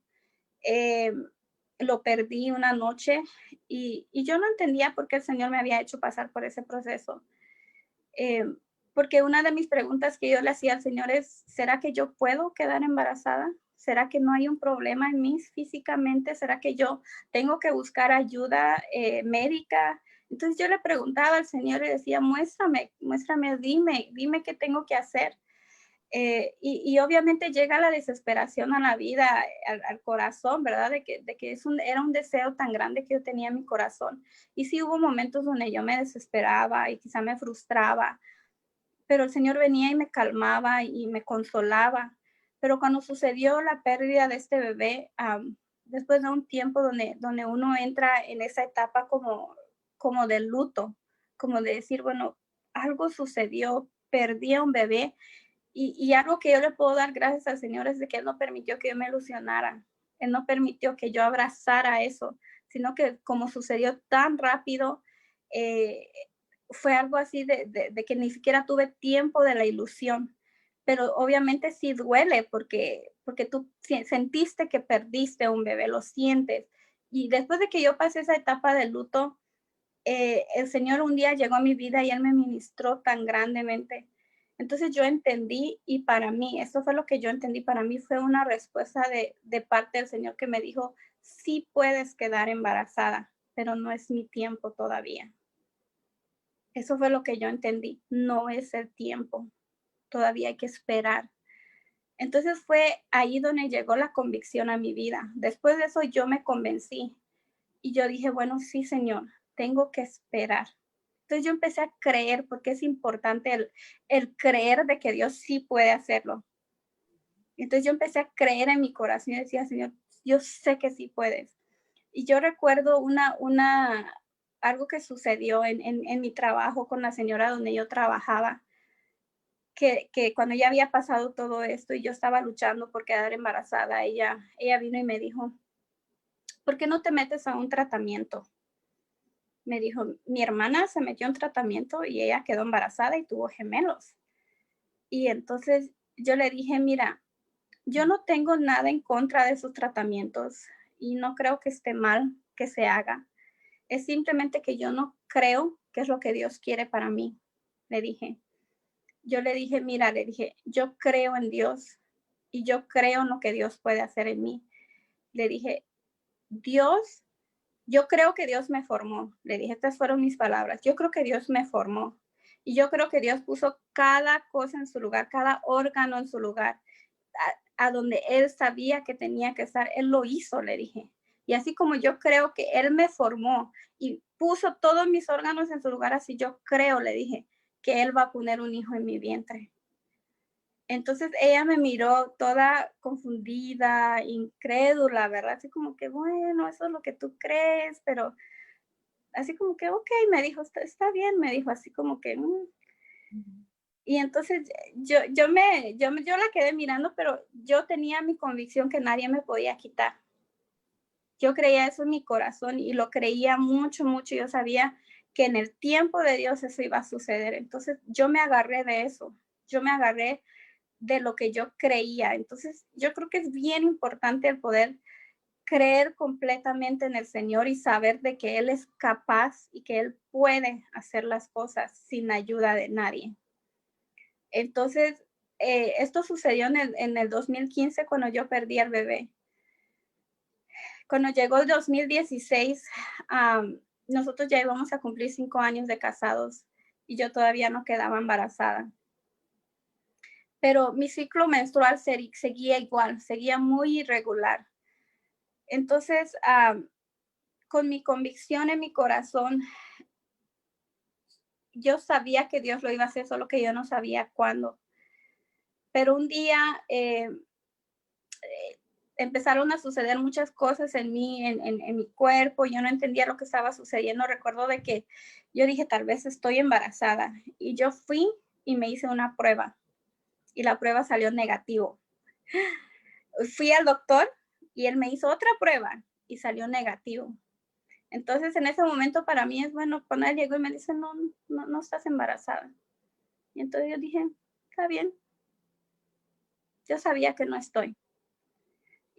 Speaker 2: Lo perdí una noche y yo no entendía por qué el Señor me había hecho pasar por ese proceso. Porque una de mis preguntas que yo le hacía al Señor es, ¿será que yo puedo quedar embarazada? ¿Será que no hay un problema en mí físicamente? ¿Será que yo tengo que buscar ayuda médica? Entonces yo le preguntaba al Señor y decía, muéstrame, dime qué tengo que hacer. Y obviamente llega la desesperación a la vida, al corazón, ¿verdad? De que era un deseo tan grande que yo tenía en mi corazón. Y sí hubo momentos donde yo me desesperaba y quizá me frustraba, pero el Señor venía y me calmaba y me consolaba. Pero cuando sucedió la pérdida de este bebé, después de un tiempo donde uno entra en esa etapa como de luto, como de decir, bueno, algo sucedió, perdí a un bebé y algo que yo le puedo dar gracias al Señor es de que Él no permitió que yo me ilusionara. Él no permitió que yo abrazara eso, sino que como sucedió tan rápido, fue algo así de que ni siquiera tuve tiempo de la ilusión. Pero obviamente sí duele porque tú sentiste que perdiste un bebé, lo sientes. Y después de que yo pasé esa etapa de luto, el Señor un día llegó a mi vida y Él me ministró tan grandemente. Entonces yo entendí y para mí, eso fue lo que yo entendí, para mí fue una respuesta de parte del Señor que me dijo, sí puedes quedar embarazada, pero no es mi tiempo todavía. Eso fue lo que yo entendí, no es el tiempo, todavía hay que esperar. Entonces fue ahí donde llegó la convicción a mi vida. Después de eso yo me convencí y yo dije, bueno, sí, Señor, tengo que esperar. Entonces yo empecé a creer, porque es importante el creer de que Dios sí puede hacerlo. Entonces yo empecé a creer en mi corazón y decía, Señor, yo sé que sí puedes. Y yo recuerdo algo que sucedió en mi trabajo con la señora donde yo trabajaba, que cuando ya había pasado todo esto y yo estaba luchando por quedar embarazada, ella vino y me dijo, ¿por qué no te metes a un tratamiento? Me dijo, mi hermana se metió en tratamiento y ella quedó embarazada y tuvo gemelos. Y entonces yo le dije, mira, yo no tengo nada en contra de esos tratamientos y no creo que esté mal que se haga. Es simplemente que yo no creo que es lo que Dios quiere para mí, le dije. Yo le dije, mira, le dije, yo creo en Dios y yo creo en lo que Dios puede hacer en mí. Le dije, Dios, yo creo que Dios me formó. Le dije, estas fueron mis palabras. Yo creo que Dios me formó. Y yo creo que Dios puso cada cosa en su lugar, cada órgano en su lugar, a donde Él sabía que tenía que estar. Él lo hizo, le dije. Y así como yo creo que Él me formó y puso todos mis órganos en su lugar, así yo creo, le dije, que Él va a poner un hijo en mi vientre. Entonces ella me miró toda confundida, incrédula, ¿verdad? Así como que, bueno, eso es lo que tú crees, pero así como que, ok, me dijo, está bien, me dijo así como que, Y entonces yo la quedé mirando, pero yo tenía mi convicción que nadie me podía quitar. Yo creía eso en mi corazón y lo creía mucho, mucho. Yo sabía que en el tiempo de Dios eso iba a suceder. Entonces yo me agarré de eso. Yo me agarré de lo que yo creía. Entonces yo creo que es bien importante el poder creer completamente en el Señor y saber de que Él es capaz y que Él puede hacer las cosas sin ayuda de nadie. Entonces, esto sucedió en el 2015 cuando yo perdí al bebé. Cuando llegó el 2016, nosotros ya íbamos a cumplir 5 años de casados y yo todavía no quedaba embarazada. Pero mi ciclo menstrual seguía igual, seguía muy irregular. Entonces, con mi convicción en mi corazón, yo sabía que Dios lo iba a hacer, solo que yo no sabía cuándo. Pero un día empezaron a suceder muchas cosas en mí, en mi cuerpo. Yo no entendía lo que estaba sucediendo. Recuerdo de que yo dije, tal vez estoy embarazada. Y yo fui y me hice una prueba. Y la prueba salió negativo. Fui al doctor y él me hizo otra prueba y salió negativo. Entonces, en ese momento para mí es bueno, cuando él llegó y me dice, no estás embarazada. Y entonces yo dije, está bien. Yo sabía que no estoy.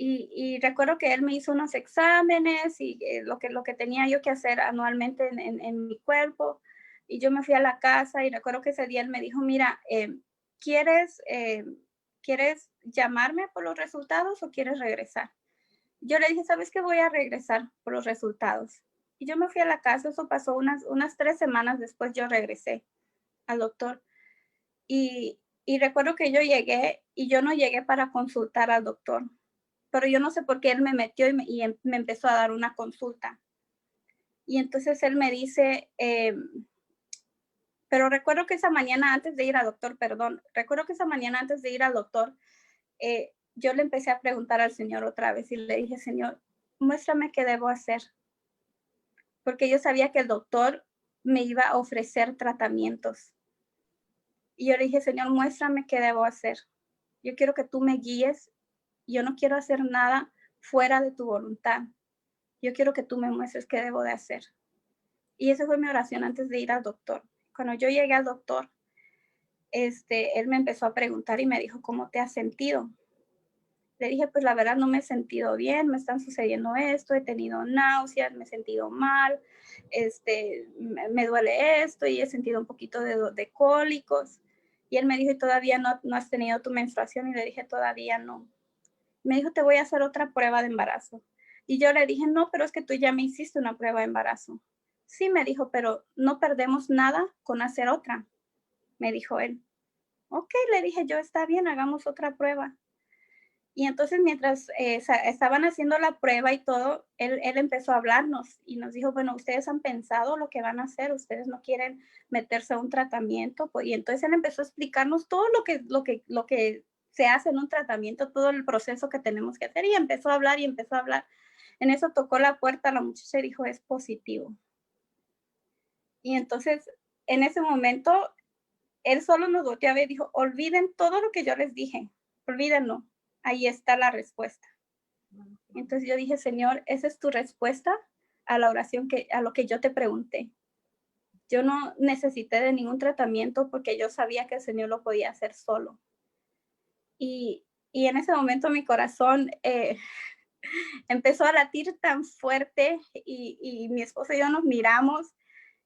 Speaker 2: Y recuerdo que él me hizo unos exámenes y lo que tenía yo que hacer anualmente en mi cuerpo. Y yo me fui a la casa y recuerdo que ese día él me dijo, mira, ¿quieres llamarme por los resultados o quieres regresar? Yo le dije, ¿sabes qué? Voy a regresar por los resultados. Y yo me fui a la casa, eso pasó unas 3 semanas después, yo regresé al doctor. Y recuerdo que yo llegué y yo no llegué para consultar al doctor, pero yo no sé por qué él me metió y me empezó a dar una consulta. Y entonces él me dice, pero recuerdo que esa mañana antes de ir al doctor, yo le empecé a preguntar al Señor otra vez y le dije, Señor, muéstrame qué debo hacer. Porque yo sabía que el doctor me iba a ofrecer tratamientos. Y yo le dije, Señor, muéstrame qué debo hacer. Yo quiero que tú me guíes. Yo no quiero hacer nada fuera de tu voluntad. Yo quiero que tú me muestres qué debo de hacer. Y esa fue mi oración antes de ir al doctor. Cuando yo llegué al doctor, él me empezó a preguntar y me dijo, ¿cómo te has sentido? Le dije, pues la verdad no me he sentido bien, me están sucediendo esto, he tenido náuseas, me he sentido mal, me duele esto y he sentido un poquito de cólicos. Y él me dijo, ¿y todavía no has tenido tu menstruación? Y le dije, todavía no. Me dijo, te voy a hacer otra prueba de embarazo. Y yo le dije, no, pero es que tú ya me hiciste una prueba de embarazo. Sí, me dijo, pero no perdemos nada con hacer otra, me dijo él. Ok, le dije yo, está bien, hagamos otra prueba. Y entonces mientras estaban haciendo la prueba y todo, él empezó a hablarnos y nos dijo, bueno, ustedes han pensado lo que van a hacer, ustedes no quieren meterse a un tratamiento. Y entonces él empezó a explicarnos todo lo que se hace en un tratamiento, todo el proceso que tenemos que hacer y empezó a hablar y empezó a hablar. En eso tocó la puerta la muchacha y dijo, es positivo. Y entonces en ese momento él solo nos volteó a ver y dijo, olviden todo lo que yo les dije, olvídenlo. Ahí está la respuesta. Entonces yo dije, Señor, esa es tu respuesta a la oración, a lo que yo te pregunté. Yo no necesité de ningún tratamiento porque yo sabía que el Señor lo podía hacer solo. Y en ese momento mi corazón empezó a latir tan fuerte y mi esposo y yo nos miramos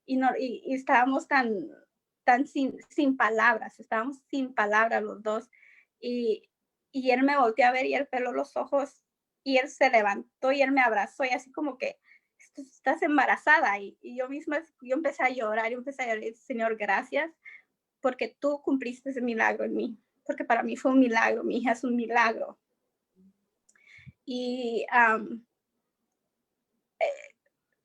Speaker 2: y estábamos tan sin palabras, estábamos sin palabras los dos. Y él me volteó a ver y él peló los ojos y él se levantó y él me abrazó y así como que estás embarazada. Y yo misma, yo empecé a llorar, Señor, gracias, porque tú cumpliste ese milagro en mí, porque para mí fue un milagro, mi hija es un milagro. Y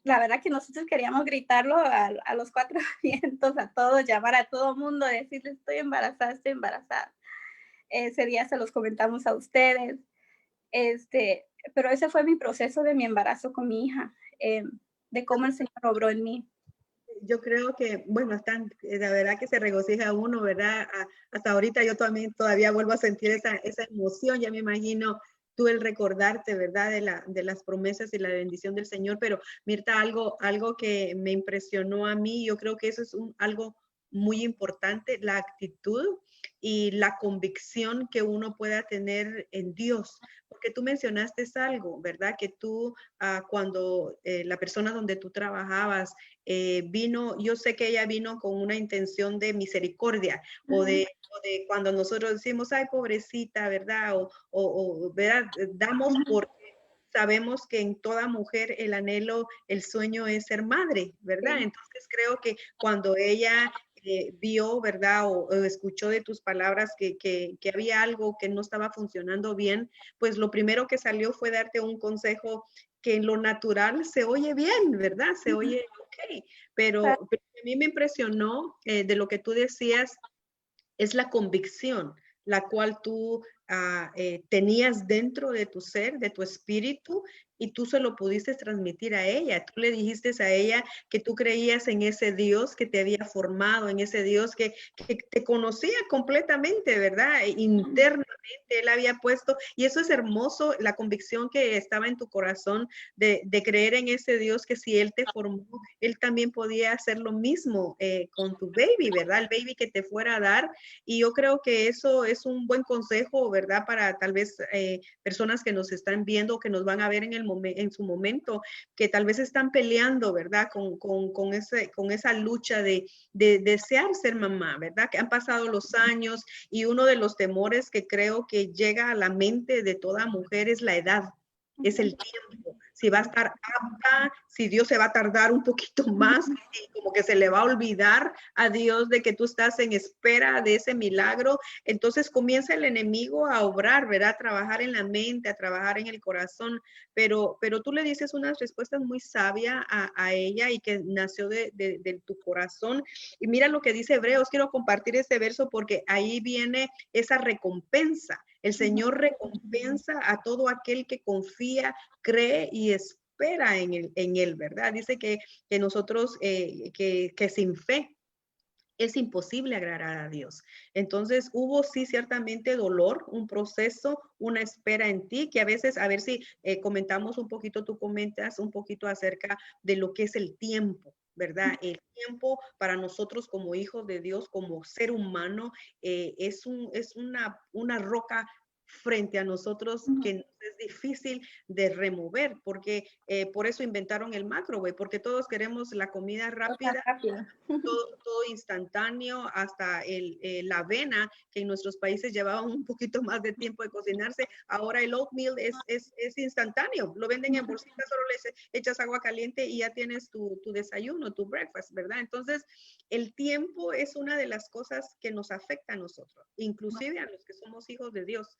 Speaker 2: la verdad que nosotros queríamos gritarlo a los 4 vientos, a todos, llamar a todo mundo, decirles, estoy embarazada, estoy embarazada. Ese día se los comentamos a ustedes. Pero ese fue mi proceso de mi embarazo con mi hija, de cómo el Señor obró en mí.
Speaker 1: Yo creo que, bueno, la verdad que se regocija uno, ¿verdad? Hasta ahorita yo también todavía vuelvo a sentir esa emoción, ya me imagino tú el recordarte, ¿verdad? De las promesas y la bendición del Señor. Pero Mirta, algo que me impresionó a mí, yo creo que eso es algo muy importante, la actitud y la convicción que uno pueda tener en Dios. Porque tú mencionaste algo, ¿verdad? Que tú, cuando la persona donde tú trabajabas vino, yo sé que ella vino con una intención de misericordia o de cuando nosotros decimos, ay, pobrecita, ¿verdad? ¿verdad? Damos porque sabemos que en toda mujer el anhelo, el sueño es ser madre, ¿verdad? Sí. Entonces creo que cuando ella vio, ¿verdad? O escuchó de tus palabras que había algo que no estaba funcionando bien, pues lo primero que salió fue darte un consejo que en lo natural se oye bien, ¿verdad? Se oye ok, pero A mí me impresionó de lo que tú decías, es la convicción, la cual tú tenías dentro de tu ser, de tu espíritu, y tú se lo pudiste transmitir a ella. Tú le dijiste a ella que tú creías en ese Dios que te había formado, en ese Dios que te conocía completamente, ¿verdad? Internamente Él había puesto, y eso es hermoso, la convicción que estaba en tu corazón de creer en ese Dios que si Él te formó, Él también podía hacer lo mismo con tu baby, ¿verdad? El baby que te fuera a dar. Y yo creo que eso es un buen consejo, ¿verdad? Para tal vez personas que nos están viendo, que nos van a ver en su momento, que tal vez están peleando, ¿verdad? Con esa lucha de desear ser mamá, ¿verdad? Que han pasado los años y uno de los temores que creo que llega a la mente de toda mujer es la edad, es el tiempo. Si va a estar apta, si Dios se va a tardar un poquito más, y como que se le va a olvidar a Dios de que tú estás en espera de ese milagro. Entonces comienza el enemigo a obrar, ¿verdad? A trabajar en la mente, a trabajar en el corazón, pero tú le dices unas respuestas muy sabias a ella y que nació de tu corazón. Y mira lo que dice Hebreos, quiero compartir ese verso porque ahí viene esa recompensa. El Señor recompensa a todo aquel que confía, cree y espera en él, ¿verdad? Dice que nosotros, que sin fe es imposible agradar a Dios. Entonces hubo sí ciertamente dolor, un proceso, una espera en ti, que a veces, a ver si comentamos un poquito, tú comentas un poquito acerca de lo que es el tiempo, ¿verdad? El tiempo para nosotros como hijos de Dios, como ser humano, es una roca frente a nosotros que es difícil de remover, porque por eso inventaron el microwave, porque todos queremos la comida rápida, todo instantáneo, hasta la avena, que en nuestros países llevaba un poquito más de tiempo de cocinarse. Ahora el oatmeal es instantáneo, lo venden en bolsitas, solo les echas agua caliente y ya tienes tu desayuno, tu breakfast, ¿verdad? Entonces, el tiempo es una de las cosas que nos afecta a nosotros, inclusive a los que somos hijos de Dios.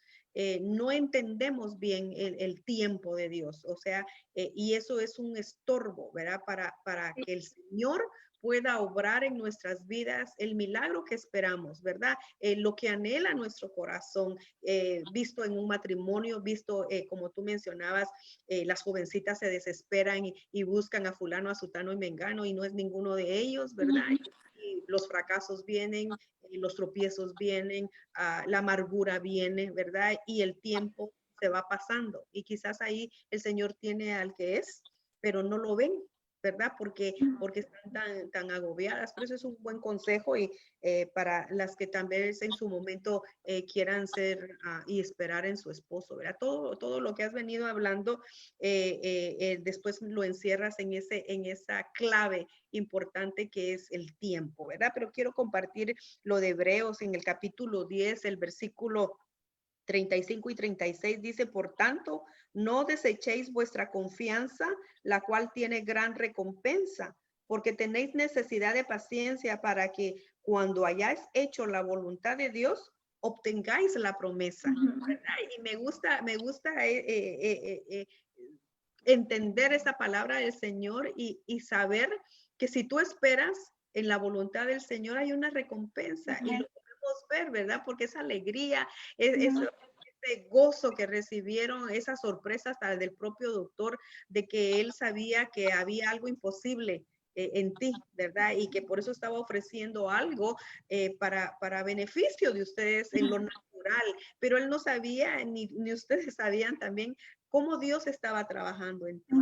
Speaker 1: No entendemos bien el tiempo de Dios, o sea, y eso es un estorbo, ¿verdad? Para que el Señor pueda obrar en nuestras vidas el milagro que esperamos, ¿verdad? Lo que anhela nuestro corazón, visto en un matrimonio, visto como tú mencionabas, las jovencitas se desesperan y buscan a fulano, a sutano y mengano y no es ninguno de ellos, ¿verdad? Y los fracasos vienen, los tropiezos vienen, la amargura viene, ¿verdad? Y el tiempo se va pasando y quizás ahí el Señor tiene al que es, pero no lo ven, ¿verdad? Porque están tan agobiadas. Pero eso es un buen consejo y para las que también en su momento quieran ser y esperar en su esposo, ¿verdad? Todo lo que has venido hablando, después lo encierras en esa clave importante que es el tiempo, ¿verdad? Pero quiero compartir lo de Hebreos en el capítulo 10, el versículo 35 y 36 dice, por tanto, no desechéis vuestra confianza, la cual tiene gran recompensa, porque tenéis necesidad de paciencia para que cuando hayáis hecho la voluntad de Dios, obtengáis la promesa. Y me gusta entender esa palabra del Señor y saber que si tú esperas en la voluntad del Señor hay una recompensa y lo podemos ver, ¿verdad? Porque esa alegría, ese gozo que recibieron, esa sorpresa hasta del propio doctor de que él sabía que había algo imposible en ti, ¿verdad? Y que por eso estaba ofreciendo algo para beneficio de ustedes en lo natural, pero él no sabía, ni ustedes sabían también cómo Dios estaba trabajando en ti.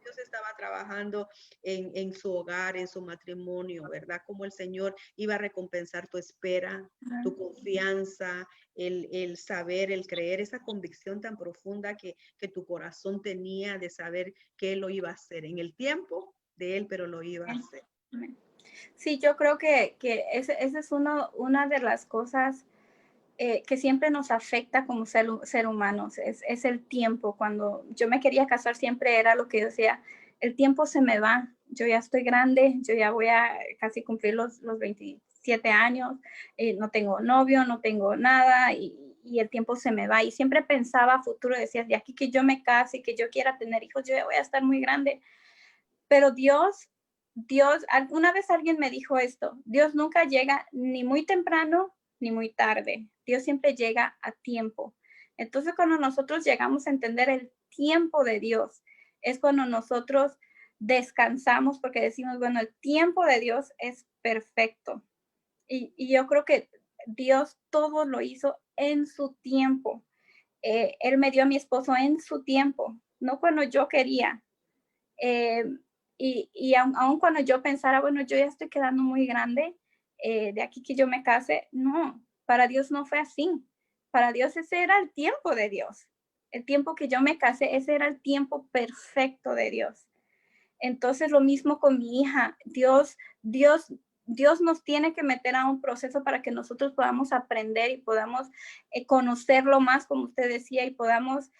Speaker 1: Dios estaba trabajando en su hogar, en su matrimonio, ¿verdad? Cómo el Señor iba a recompensar tu espera, tu confianza, el saber, el creer, esa convicción tan profunda que tu corazón tenía de saber que Él lo iba a hacer en el tiempo de Él, pero lo iba a hacer.
Speaker 2: Sí, yo creo que esa es una de las cosas que siempre nos afecta como ser humanos, es el tiempo. Cuando yo me quería casar siempre era lo que yo decía, el tiempo se me va, yo ya estoy grande, yo ya voy a casi cumplir los 27 años, no tengo novio, no tengo nada y el tiempo se me va. Y siempre pensaba a futuro, decía, de aquí que yo me case y que yo quiera tener hijos, yo ya voy a estar muy grande. Pero Dios Dios, alguna vez alguien me dijo esto, Dios nunca llega ni muy temprano ni muy tarde. Dios siempre llega a tiempo. Entonces, cuando nosotros llegamos a entender el tiempo de Dios, es cuando nosotros descansamos porque decimos, bueno, el tiempo de Dios es perfecto. Y yo creo que Dios todo lo hizo en su tiempo. Él me dio a mi esposo en su tiempo, no cuando yo quería. Eh, y aun cuando yo pensara, bueno, yo ya estoy quedando muy grande, de aquí que yo me case, no, para Dios no fue así. Para Dios ese era el tiempo de Dios. El tiempo que yo me casé, ese era el tiempo perfecto de Dios. Entonces, lo mismo con mi hija. Dios nos tiene que meter a un proceso para que nosotros podamos aprender y podamos conocerlo más, como usted decía, y podamos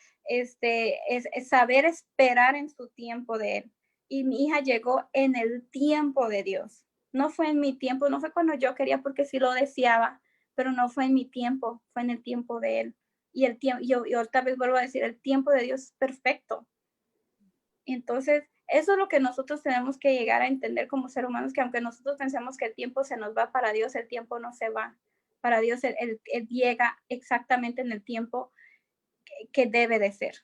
Speaker 2: saber esperar en su tiempo de Él. Y mi hija llegó en el tiempo de Dios. No fue en mi tiempo, no fue cuando yo quería porque sí lo deseaba, pero no fue en mi tiempo, fue en el tiempo de Él. Y el tiempo, yo otra vez vuelvo a decir, el tiempo de Dios es perfecto. Entonces, eso es lo que nosotros tenemos que llegar a entender como seres humanos, que aunque nosotros pensemos que el tiempo se nos va, para Dios el tiempo no se va. Para Dios él llega exactamente en el tiempo que debe de ser.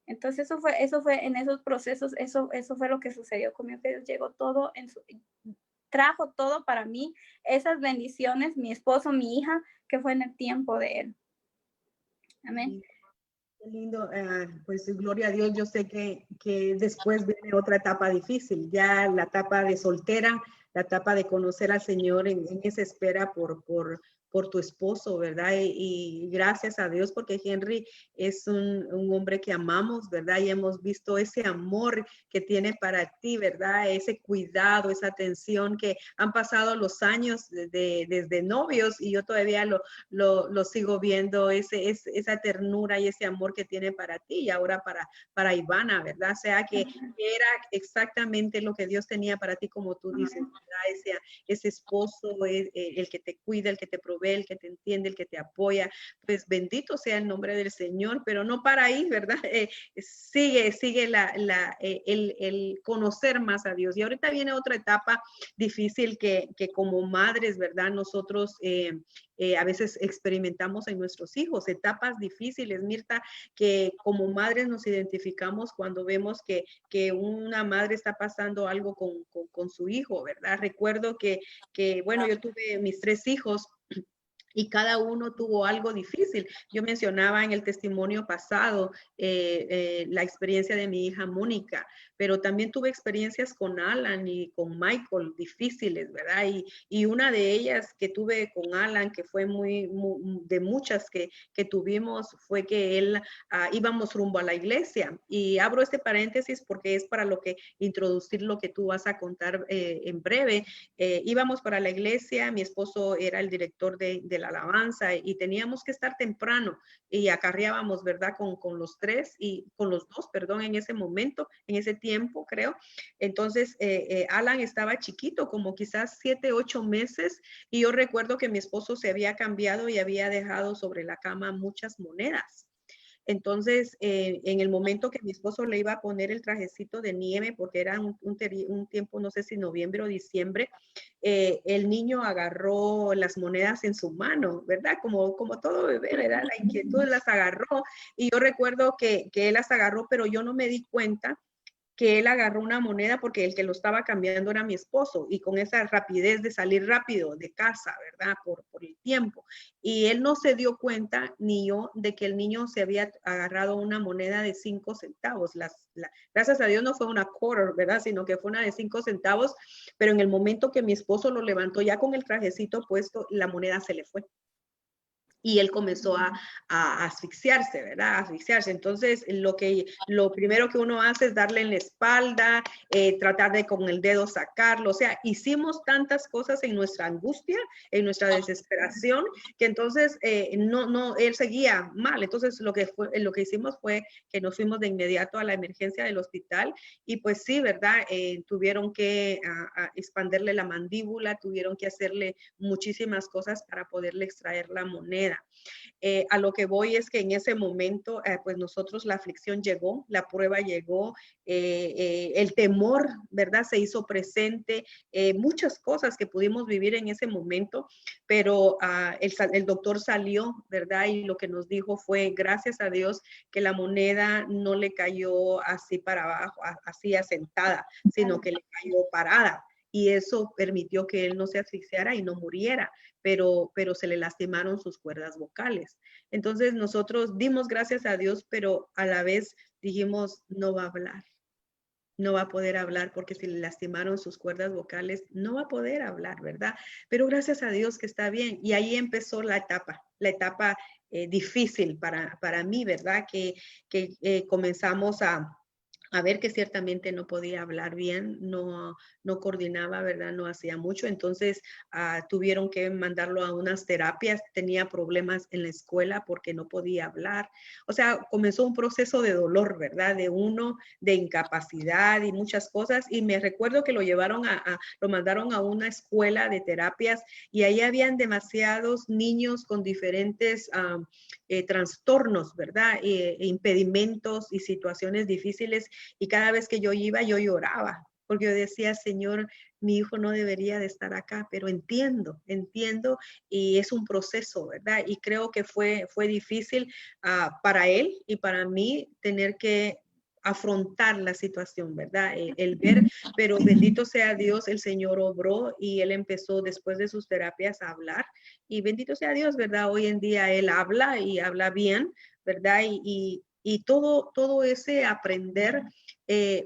Speaker 2: Entonces, eso fue en esos procesos, eso fue lo que sucedió conmigo, que Dios llegó todo trajo todo para mí, esas bendiciones, mi esposo, mi hija, que fue en el tiempo de Él. Amén.
Speaker 1: Qué lindo, pues gloria a Dios, yo sé que después viene otra etapa difícil, ya la etapa de soltera, la etapa de conocer al Señor en esa espera por tu esposo, ¿verdad? Y gracias a Dios porque Henry es un hombre que amamos, ¿verdad? Y hemos visto ese amor que tiene para ti, ¿verdad? Ese cuidado, esa atención que han pasado los años desde novios y yo todavía lo sigo viendo, esa ternura y ese amor que tiene para ti y ahora para Ivana, ¿verdad? O sea que era exactamente lo que Dios tenía para ti, como tú dices, ¿verdad? Ese esposo, el que te cuida, el que te provee, el que te entiende, el que te apoya, pues bendito sea el nombre del Señor, pero no para ahí, ¿verdad? Sigue el conocer más a Dios. Y ahorita viene otra etapa difícil que como madres, ¿verdad? Nosotros a veces experimentamos en nuestros hijos, etapas difíciles, Mirta, que como madres nos identificamos cuando vemos que una madre está pasando algo con su hijo, ¿verdad? Recuerdo que, bueno, yo tuve mis 3 hijos y cada uno tuvo algo difícil. Yo mencionaba en el testimonio pasado la experiencia de mi hija Mónica, pero también tuve experiencias con Alan y con Michael difíciles, ¿verdad? Y una de ellas que tuve con Alan, que fue muy de muchas que tuvimos, fue que él íbamos rumbo a la iglesia. Y abro este paréntesis porque es para lo que introducir lo que tú vas a contar en breve. Íbamos para la iglesia, mi esposo era el director de la alabanza y teníamos que estar temprano y acarreábamos, ¿verdad? Con los 3 y con los 2, perdón, en ese momento, en ese tiempo, creo. Entonces, Alan estaba chiquito, como quizás 7, 8 meses y yo recuerdo que mi esposo se había cambiado y había dejado sobre la cama muchas monedas. Entonces, en el momento que mi esposo le iba a poner el trajecito de nieve, porque era un tiempo, no sé si noviembre o diciembre, el niño agarró las monedas en su mano, ¿verdad? Como todo bebé, ¿verdad? La inquietud las agarró y yo recuerdo que él las agarró, pero yo no me di cuenta que él agarró una moneda porque el que lo estaba cambiando era mi esposo y con esa rapidez de salir rápido de casa, ¿verdad? Por el tiempo. Y él no se dio cuenta, ni yo, de que el niño se había agarrado una moneda de 5 centavos. Gracias a Dios no fue una quarter, ¿verdad? Sino que fue una de 5 centavos, pero en el momento que mi esposo lo levantó ya con el trajecito puesto, la moneda se le fue. Y él comenzó a asfixiarse, ¿verdad? A asfixiarse. Entonces, lo primero que uno hace es darle en la espalda, tratar de con el dedo sacarlo. O sea, hicimos tantas cosas en nuestra angustia, en nuestra desesperación, que entonces él seguía mal. Entonces, lo que hicimos fue que nos fuimos de inmediato a la emergencia del hospital y pues sí, ¿verdad? Tuvieron que expanderle la mandíbula, tuvieron que hacerle muchísimas cosas para poderle extraer la moneda. moneda. A lo que voy es que en ese momento, pues nosotros la aflicción llegó, la prueba llegó, el temor, ¿verdad? Se hizo presente, muchas cosas que pudimos vivir en ese momento, pero el doctor salió, ¿verdad? Y lo que nos dijo fue, gracias a Dios, que la moneda no le cayó así para abajo, así asentada, sino que le cayó parada. Y eso permitió que él no se asfixiara y no muriera, pero se le lastimaron sus cuerdas vocales. Entonces nosotros dimos gracias a Dios, pero a la vez dijimos, no va a hablar, no va a poder hablar porque si le lastimaron sus cuerdas vocales, no va a poder hablar, ¿verdad? Pero gracias a Dios que está bien. Y ahí empezó la etapa difícil para mí, ¿verdad? Que comenzamos a ver que ciertamente no podía hablar bien, no coordinaba, ¿verdad? No hacía mucho. Entonces tuvieron que mandarlo a unas terapias. Tenía problemas en la escuela porque no podía hablar. O sea, comenzó un proceso de dolor, ¿verdad? De incapacidad y muchas cosas. Y me recuerdo que lo lo mandaron a una escuela de terapias y ahí habían demasiados niños con diferentes trastornos, ¿verdad? Impedimentos y situaciones difíciles. Y cada vez que yo iba, yo lloraba, porque yo decía, Señor, mi hijo no debería de estar acá, pero entiendo, y es un proceso, ¿verdad? Y creo que fue difícil para él y para mí tener que afrontar la situación, ¿verdad? El ver, pero bendito sea Dios, el Señor obró y él empezó después de sus terapias a hablar y bendito sea Dios, ¿verdad? Hoy en día él habla y habla bien, ¿verdad? Y todo ese aprender,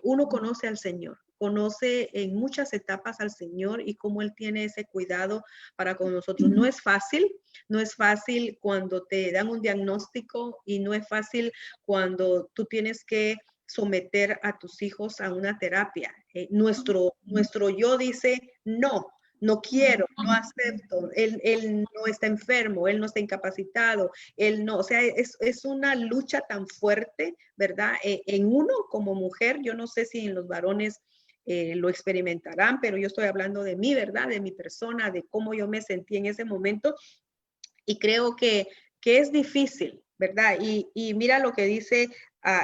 Speaker 1: uno conoce al Señor, conoce en muchas etapas al Señor y cómo Él tiene ese cuidado para con nosotros. No es fácil cuando te dan un diagnóstico y no es fácil cuando tú tienes que someter a tus hijos a una terapia. Nuestro yo dice, no quiero, no acepto, él no está enfermo, él no está incapacitado, él no, o sea, es una lucha tan fuerte, ¿verdad? En uno como mujer, yo no sé si en los varones lo experimentarán, pero yo estoy hablando de mí, ¿verdad? De mi persona, de cómo yo me sentí en ese momento y creo que es difícil, ¿verdad? Y mira lo que dice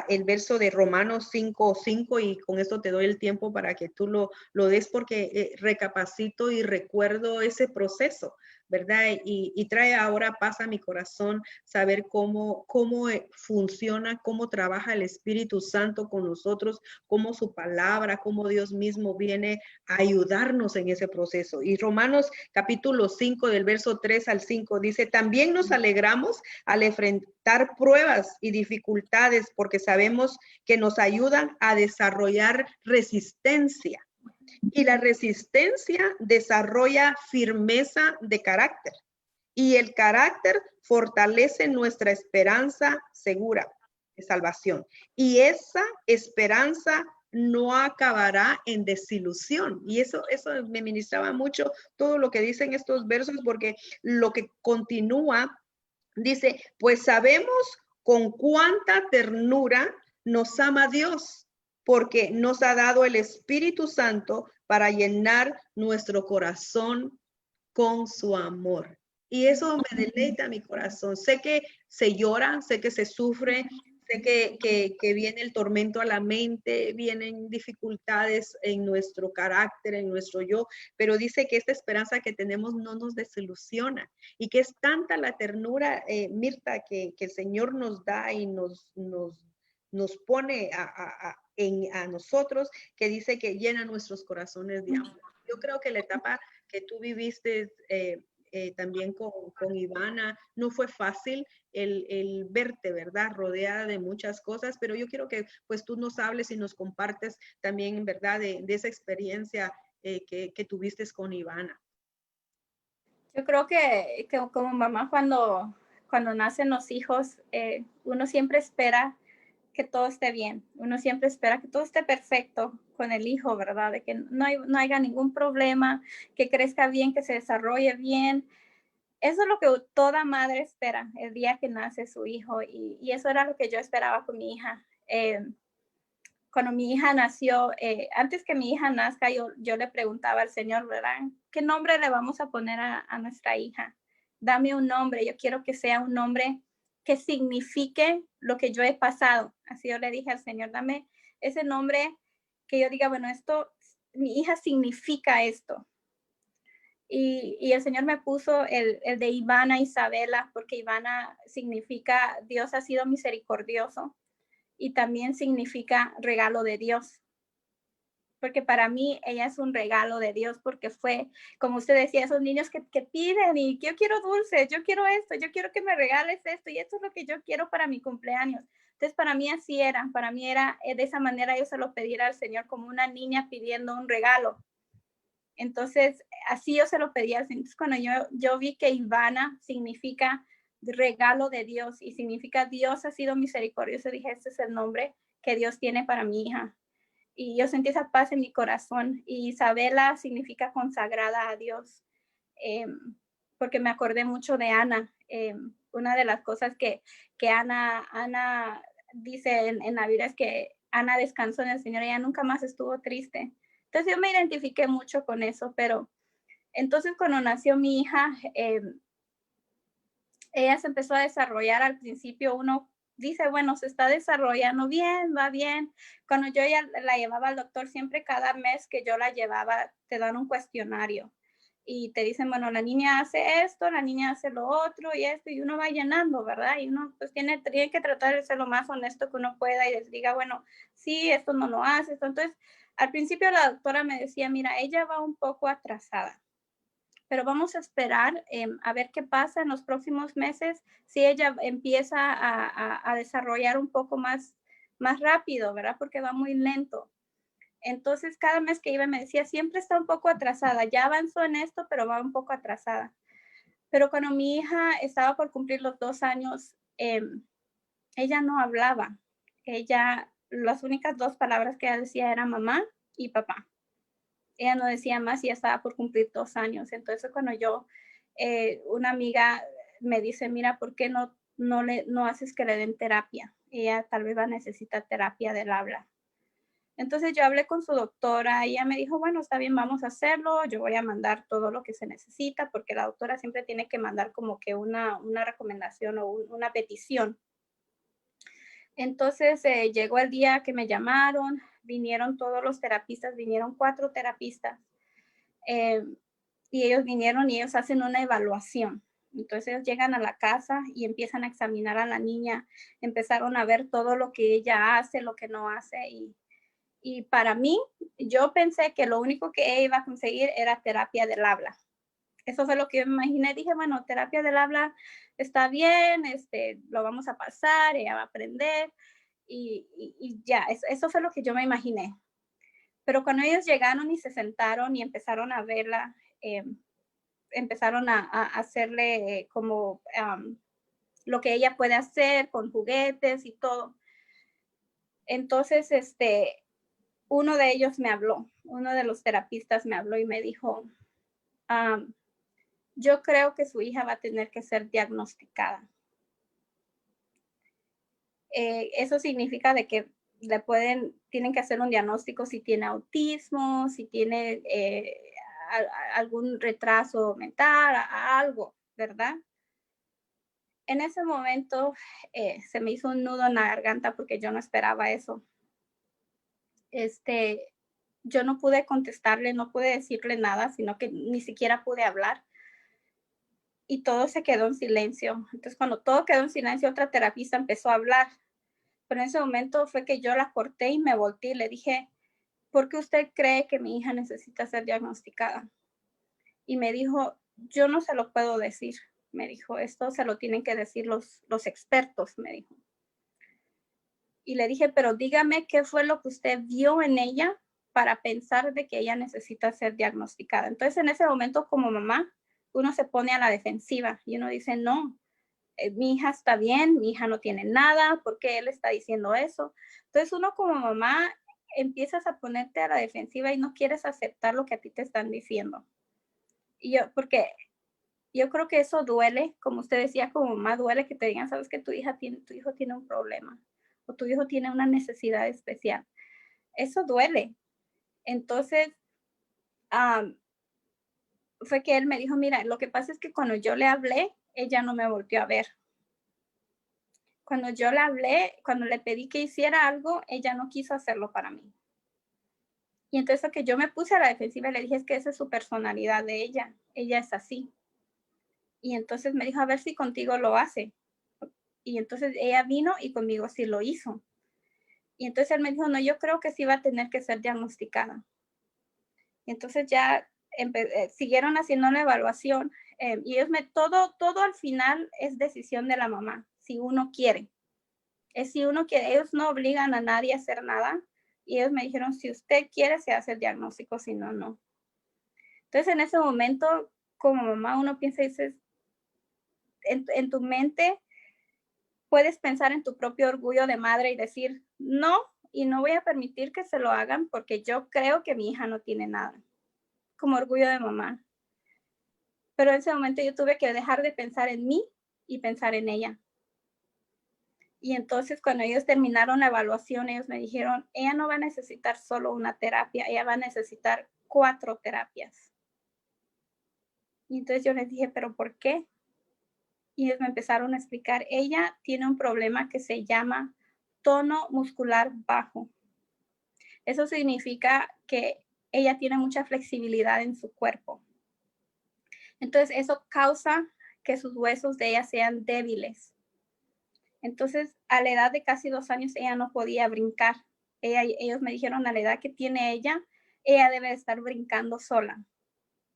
Speaker 1: el verso de Romanos 5:5 y con esto te doy el tiempo para que tú lo des porque recapacito y recuerdo ese proceso, ¿verdad? Y trae ahora paz a mi corazón saber cómo funciona, cómo trabaja el Espíritu Santo con nosotros, cómo su palabra, cómo Dios mismo viene a ayudarnos en ese proceso. Y Romanos capítulo 5 del verso 3 al 5 dice, también nos alegramos al enfrentar pruebas y dificultades porque sabemos que nos ayudan a desarrollar resistencia y la resistencia desarrolla firmeza de carácter y el carácter fortalece nuestra esperanza segura de salvación y esa esperanza no acabará en desilusión. Y eso me ministraba mucho todo lo que dicen estos versos porque lo que continúa dice, pues sabemos con cuánta ternura nos ama Dios, porque nos ha dado el Espíritu Santo para llenar nuestro corazón con su amor. Y eso me deleita mi corazón. Sé que se llora, sé que se sufre, sé que viene el tormento a la mente, vienen dificultades en nuestro carácter, en nuestro yo, pero dice que esta esperanza que tenemos no nos desilusiona y que es tanta la ternura, Mirta, que el Señor nos da y nos pone a nosotros, que dice que llena nuestros corazones de amor. Yo creo que la etapa que tú viviste también con Ivana, no fue fácil el verte, ¿verdad? Rodeada de muchas cosas, pero yo quiero que pues tú nos hables y nos compartes también, ¿verdad? De esa experiencia que tuviste con Ivana.
Speaker 2: Yo creo que como mamá cuando nacen los hijos, uno siempre espera que todo esté bien. Uno siempre espera que todo esté perfecto con el hijo, ¿verdad? De que no haya ningún problema, que crezca bien, que se desarrolle bien. Eso es lo que toda madre espera el día que nace su hijo y eso era lo que yo esperaba con mi hija. Cuando mi hija nació, antes que mi hija nazca, yo le preguntaba al Señor, ¿verdad? ¿Qué nombre le vamos a poner a nuestra hija? dame un nombre, yo quiero que sea un nombre que signifique lo que yo he pasado. Así yo le dije al Señor, dame ese nombre que yo diga, bueno, esto, mi hija significa esto. Y el Señor me puso el de Ivana Isabela, porque Ivana significa Dios ha sido misericordioso y también significa regalo de Dios. Porque para mí ella es un regalo de Dios, porque fue, como usted decía, esos niños que piden y yo quiero dulces, yo quiero esto, yo quiero que me regales esto y esto es lo que yo quiero para mi cumpleaños. Entonces para mí así era, para mí era de esa manera yo se lo pedía al Señor como una niña pidiendo un regalo. Entonces, así yo se lo pedía. Entonces, cuando yo vi que Ivana significa regalo de Dios y significa Dios ha sido misericordioso, dije, este es el nombre que Dios tiene para mi hija. Y yo sentí esa paz en mi corazón. Y Isabela significa consagrada a Dios, porque me acordé mucho de Ana. Una de las cosas que Ana dice en la Biblia es que Ana descansó en el Señor, ella nunca más estuvo triste. Entonces yo me identifiqué mucho con eso, pero entonces cuando nació mi hija, ella se empezó a desarrollar. Al principio uno dice, bueno, se está desarrollando bien, va bien. Cuando yo ya la llevaba al doctor, siempre cada mes que yo la llevaba, te dan un cuestionario y te dicen, bueno, la niña hace esto, la niña hace lo otro y esto, y uno va llenando, ¿verdad? Y uno pues tiene que tratar de ser lo más honesto que uno pueda y les diga, bueno, sí, esto no lo hace. Entonces, al principio la doctora me decía, mira, ella va un poco atrasada, pero vamos a esperar a ver qué pasa en los próximos meses, si ella empieza a desarrollar un poco más rápido, ¿verdad? Porque va muy lento. Entonces, cada mes que iba me decía, siempre está un poco atrasada, ya avanzó en esto, pero va un poco atrasada. Pero cuando mi hija estaba por cumplir los 2 años, ella no hablaba. Las únicas 2 palabras que ella decía eran mamá y papá. Ella no decía más y ya estaba por cumplir 2 años. Entonces, cuando una amiga me dice, mira, ¿por qué no haces que le den terapia? Ella tal vez va a necesitar terapia del habla. Entonces yo hablé con su doctora y ella me dijo, bueno, está bien, vamos a hacerlo, yo voy a mandar todo lo que se necesita, porque la doctora siempre tiene que mandar como que una recomendación o una petición. Entonces llegó el día que me llamaron, vinieron todos los terapistas, vinieron 4 terapistas, y ellos vinieron y ellos hacen una evaluación. Entonces ellos llegan a la casa y empiezan a examinar a la niña, empezaron a ver todo lo que ella hace, lo que no hace, y para mí, yo pensé que lo único que ella iba a conseguir era terapia del habla. Eso fue lo que yo me imaginé. Dije, bueno, terapia del habla está bien, lo vamos a pasar, ella va a aprender y ya, eso fue lo que yo me imaginé. Pero cuando ellos llegaron y se sentaron y empezaron a verla, empezaron a hacerle como lo que ella puede hacer con juguetes y todo. Entonces, uno de ellos me habló, uno de los terapistas me habló y me dijo, yo creo que su hija va a tener que ser diagnosticada. Eso significa de que tienen que hacer un diagnóstico si tiene autismo, si tiene algún retraso mental, algo, ¿verdad? En ese momento se me hizo un nudo en la garganta porque yo no esperaba eso. Yo no pude contestarle, no pude decirle nada, sino que ni siquiera pude hablar. Y todo se quedó en silencio. Entonces, cuando todo quedó en silencio, otra terapista empezó a hablar. Pero en ese momento fue que yo la corté y me volteé y le dije, ¿por qué usted cree que mi hija necesita ser diagnosticada? Y me dijo, yo no se lo puedo decir. Me dijo, esto se lo tienen que decir los expertos, me dijo. Y le dije, pero dígame qué fue lo que usted vio en ella para pensar de que ella necesita ser diagnosticada. Entonces, en ese momento, como mamá, uno se pone a la defensiva y uno dice, no, mi hija está bien, mi hija no tiene nada, ¿por qué él está diciendo eso? Entonces, uno como mamá empiezas a ponerte a la defensiva y no quieres aceptar lo que a ti te están diciendo. Porque yo creo que eso duele, como usted decía, como mamá, duele que te digan, sabes que tu hijo tiene un problema o tu hijo tiene una necesidad especial. Eso duele. Entonces, fue que él me dijo, mira, lo que pasa es que cuando yo le hablé, ella no me volvió a ver. Cuando yo le hablé, cuando le pedí que hiciera algo, ella no quiso hacerlo para mí. Y entonces que yo me puse a la defensiva y le dije, es que esa es su personalidad de ella es así. Y entonces me dijo, a ver si contigo lo hace. Y entonces ella vino y conmigo sí lo hizo. Y entonces él me dijo, no, yo creo que sí va a tener que ser diagnosticada. Y entonces ya siguieron haciendo la evaluación y ellos todo al final es decisión de la mamá, si uno quiere. Es si uno quiere, ellos no obligan a nadie a hacer nada. Y ellos me dijeron, si usted quiere, se hace el diagnóstico, si no, no. Entonces en ese momento, como mamá, uno piensa y dices, en tu mente puedes pensar en tu propio orgullo de madre y decir, no, y no voy a permitir que se lo hagan porque yo creo que mi hija no tiene nada, como orgullo de mamá. Pero en ese momento yo tuve que dejar de pensar en mí y pensar en ella. Y entonces cuando ellos terminaron la evaluación, ellos me dijeron, ella no va a necesitar solo una terapia, ella va a necesitar 4 terapias. Y entonces yo les dije, ¿pero por qué? Y ellos me empezaron a explicar, ella tiene un problema que se llama tono muscular bajo. Eso significa que ella tiene mucha flexibilidad en su cuerpo. Entonces eso causa que sus huesos de ella sean débiles. Entonces, a la edad de casi 2 años, ella no podía brincar. Ellos me dijeron, a la edad que tiene ella debe estar brincando sola.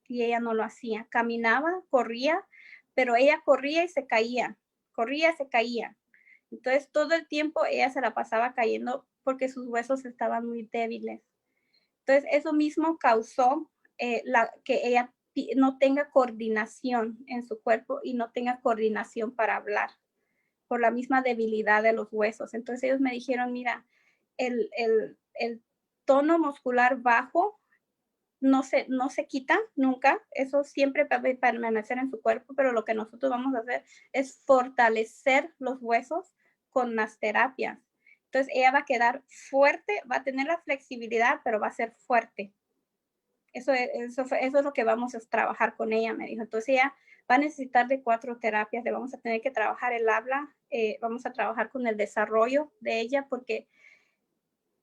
Speaker 2: Y ella no lo hacía. Caminaba, corría, pero ella corría y se caía. Corría y se caía. Entonces, todo el tiempo ella se la pasaba cayendo porque sus huesos estaban muy débiles. Entonces, eso mismo causó que ella no tenga coordinación en su cuerpo y no tenga coordinación para hablar por la misma debilidad de los huesos. Entonces ellos me dijeron, mira, el tono muscular bajo no se quita nunca, eso siempre va a permanecer en su cuerpo, pero lo que nosotros vamos a hacer es fortalecer los huesos con las terapias. Entonces ella va a quedar fuerte, va a tener la flexibilidad, pero va a ser fuerte. Eso es lo que vamos a trabajar con ella, me dijo. Entonces ella va a necesitar de 4 terapias, le vamos a tener que trabajar el habla, vamos a trabajar con el desarrollo de ella porque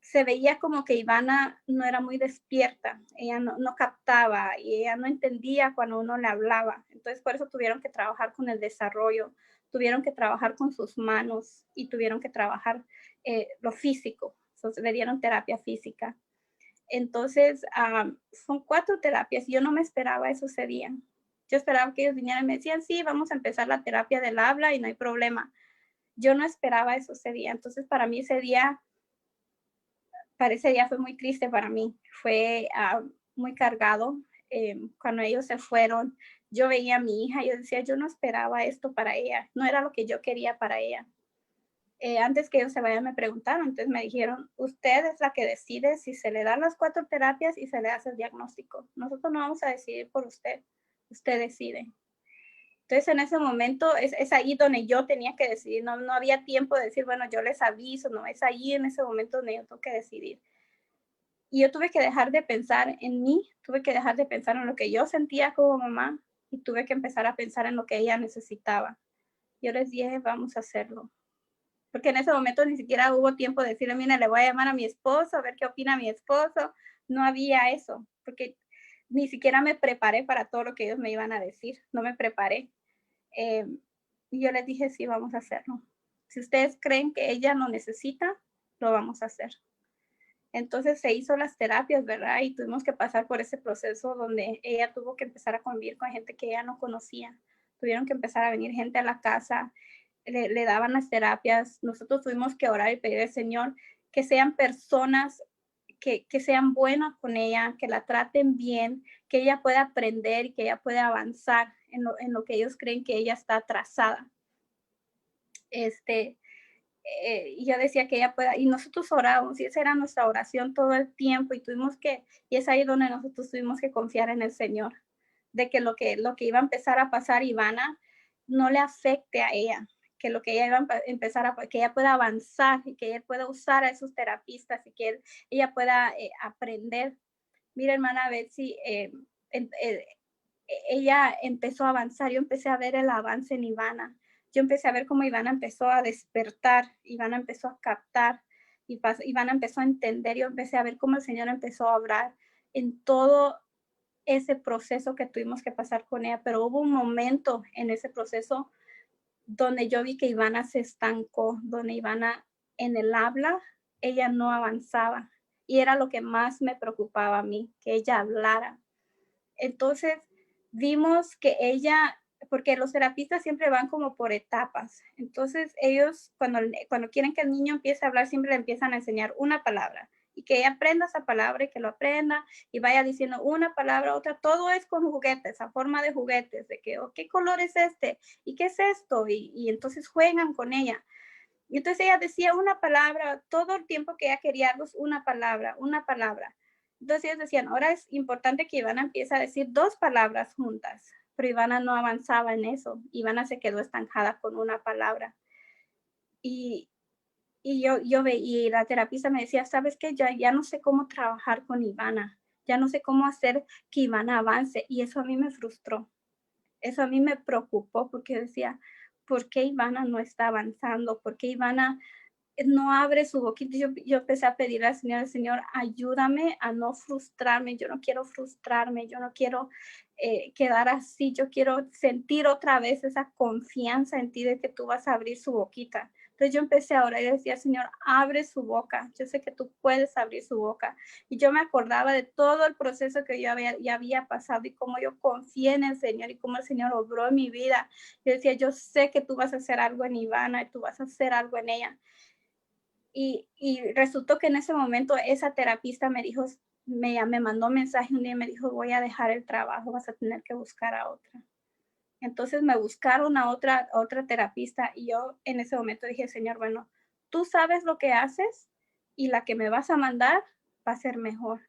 Speaker 2: se veía como que Ivana no era muy despierta, ella no captaba y ella no entendía cuando uno le hablaba. Entonces por eso tuvieron que trabajar con el desarrollo, tuvieron que trabajar con sus manos y tuvieron que trabajar lo físico. Entonces le dieron terapia física. Entonces, son 4 terapias. Yo no me esperaba eso ese día. Yo esperaba que ellos vinieran y me decían, sí, vamos a empezar la terapia del habla y no hay problema. Yo no esperaba eso ese día. Entonces, para mí ese día fue muy triste para mí. Fue muy cargado. Cuando ellos se fueron, yo veía a mi hija y yo decía, yo no esperaba esto para ella. No era lo que yo quería para ella. Antes que ellos se vayan me preguntaron, entonces me dijeron, usted es la que decide si se le dan las 4 terapias y se le hace el diagnóstico. Nosotros no vamos a decidir por usted, usted decide. Entonces en ese momento es ahí donde yo tenía que decidir, no había tiempo de decir, bueno, yo les aviso, no, es ahí en ese momento donde yo tengo que decidir. Y yo tuve que dejar de pensar en mí, tuve que dejar de pensar en lo que yo sentía como mamá y tuve que empezar a pensar en lo que ella necesitaba. Yo les dije, vamos a hacerlo. Porque en ese momento ni siquiera hubo tiempo de decirle, mira, le voy a llamar a mi esposo, a ver qué opina mi esposo. No había eso, porque ni siquiera me preparé para todo lo que ellos me iban a decir, no me preparé. Y yo les dije, sí, vamos a hacerlo. Si ustedes creen que ella lo necesita, lo vamos a hacer. Entonces se hizo las terapias, ¿verdad? Y tuvimos que pasar por ese proceso donde ella tuvo que empezar a convivir con gente que ella no conocía. Tuvieron que empezar a venir gente a la casa, le daban las terapias. Nosotros tuvimos que orar y pedir al Señor que sean personas que sean buenas con ella, que la traten bien, que ella pueda aprender y que ella pueda avanzar en lo que ellos creen que ella está atrasada. Y yo decía que ella pueda, y nosotros orábamos, y esa era nuestra oración todo el tiempo, y es ahí donde nosotros tuvimos que confiar en el Señor, de que lo que iba a empezar a pasar Ivana no le afecte a ella, que lo que ella iba a empezar que ella pueda avanzar y que ella pueda usar a esos terapistas y que ella pueda aprender. Mira, hermana Betsy, ella empezó a avanzar. Yo empecé a ver el avance en Ivana. Yo empecé a ver cómo Ivana empezó a despertar, Ivana empezó a captar, Ivana empezó a entender. Yo empecé a ver cómo el Señor empezó a obrar en todo ese proceso que tuvimos que pasar con ella. Pero hubo un momento en ese proceso donde yo vi que Ivana se estancó, donde Ivana en el habla, ella no avanzaba. Y era lo que más me preocupaba a mí, que ella hablara. Entonces vimos que ella, porque los terapistas siempre van como por etapas. Entonces ellos cuando quieren que el niño empiece a hablar, siempre le empiezan a enseñar una palabra y que ella aprenda esa palabra y que lo aprenda y vaya diciendo una palabra, otra. Todo es con juguetes, a forma de juguetes, de que, oh, ¿qué color es este? ¿Y qué es esto? Y entonces juegan con ella. Y entonces ella decía una palabra, todo el tiempo que ella quería algo, una palabra, una palabra. Entonces ellos decían, ahora es importante que Ivana empiece a decir dos palabras juntas, pero Ivana no avanzaba en eso. Ivana se quedó estancada con una palabra. Y yo veía, y la terapista me decía, ¿sabes qué? Ya no sé cómo trabajar con Ivana, ya no sé cómo hacer que Ivana avance. Y eso a mí me frustró, eso a mí me preocupó, porque decía, ¿por qué Ivana no está avanzando? ¿Por qué Ivana no abre su boquita? Yo empecé a pedir al Señor, ayúdame a no frustrarme, yo no quiero frustrarme, yo no quiero quedar así, yo quiero sentir otra vez esa confianza en ti de que tú vas a abrir su boquita. Entonces yo empecé a orar y decía, Señor, abre su boca, yo sé que tú puedes abrir su boca. Y yo me acordaba de todo el proceso que yo ya había pasado y cómo yo confié en el Señor y cómo el Señor obró en mi vida. Yo decía, yo sé que tú vas a hacer algo en Ivana y tú vas a hacer algo en ella. Y resultó que en ese momento esa terapista me dijo, me mandó un mensaje un día y me dijo, voy a dejar el trabajo, vas a tener que buscar a otra. Entonces me buscaron a otra terapista y yo en ese momento dije, Señor, bueno, tú sabes lo que haces y la que me vas a mandar va a ser mejor.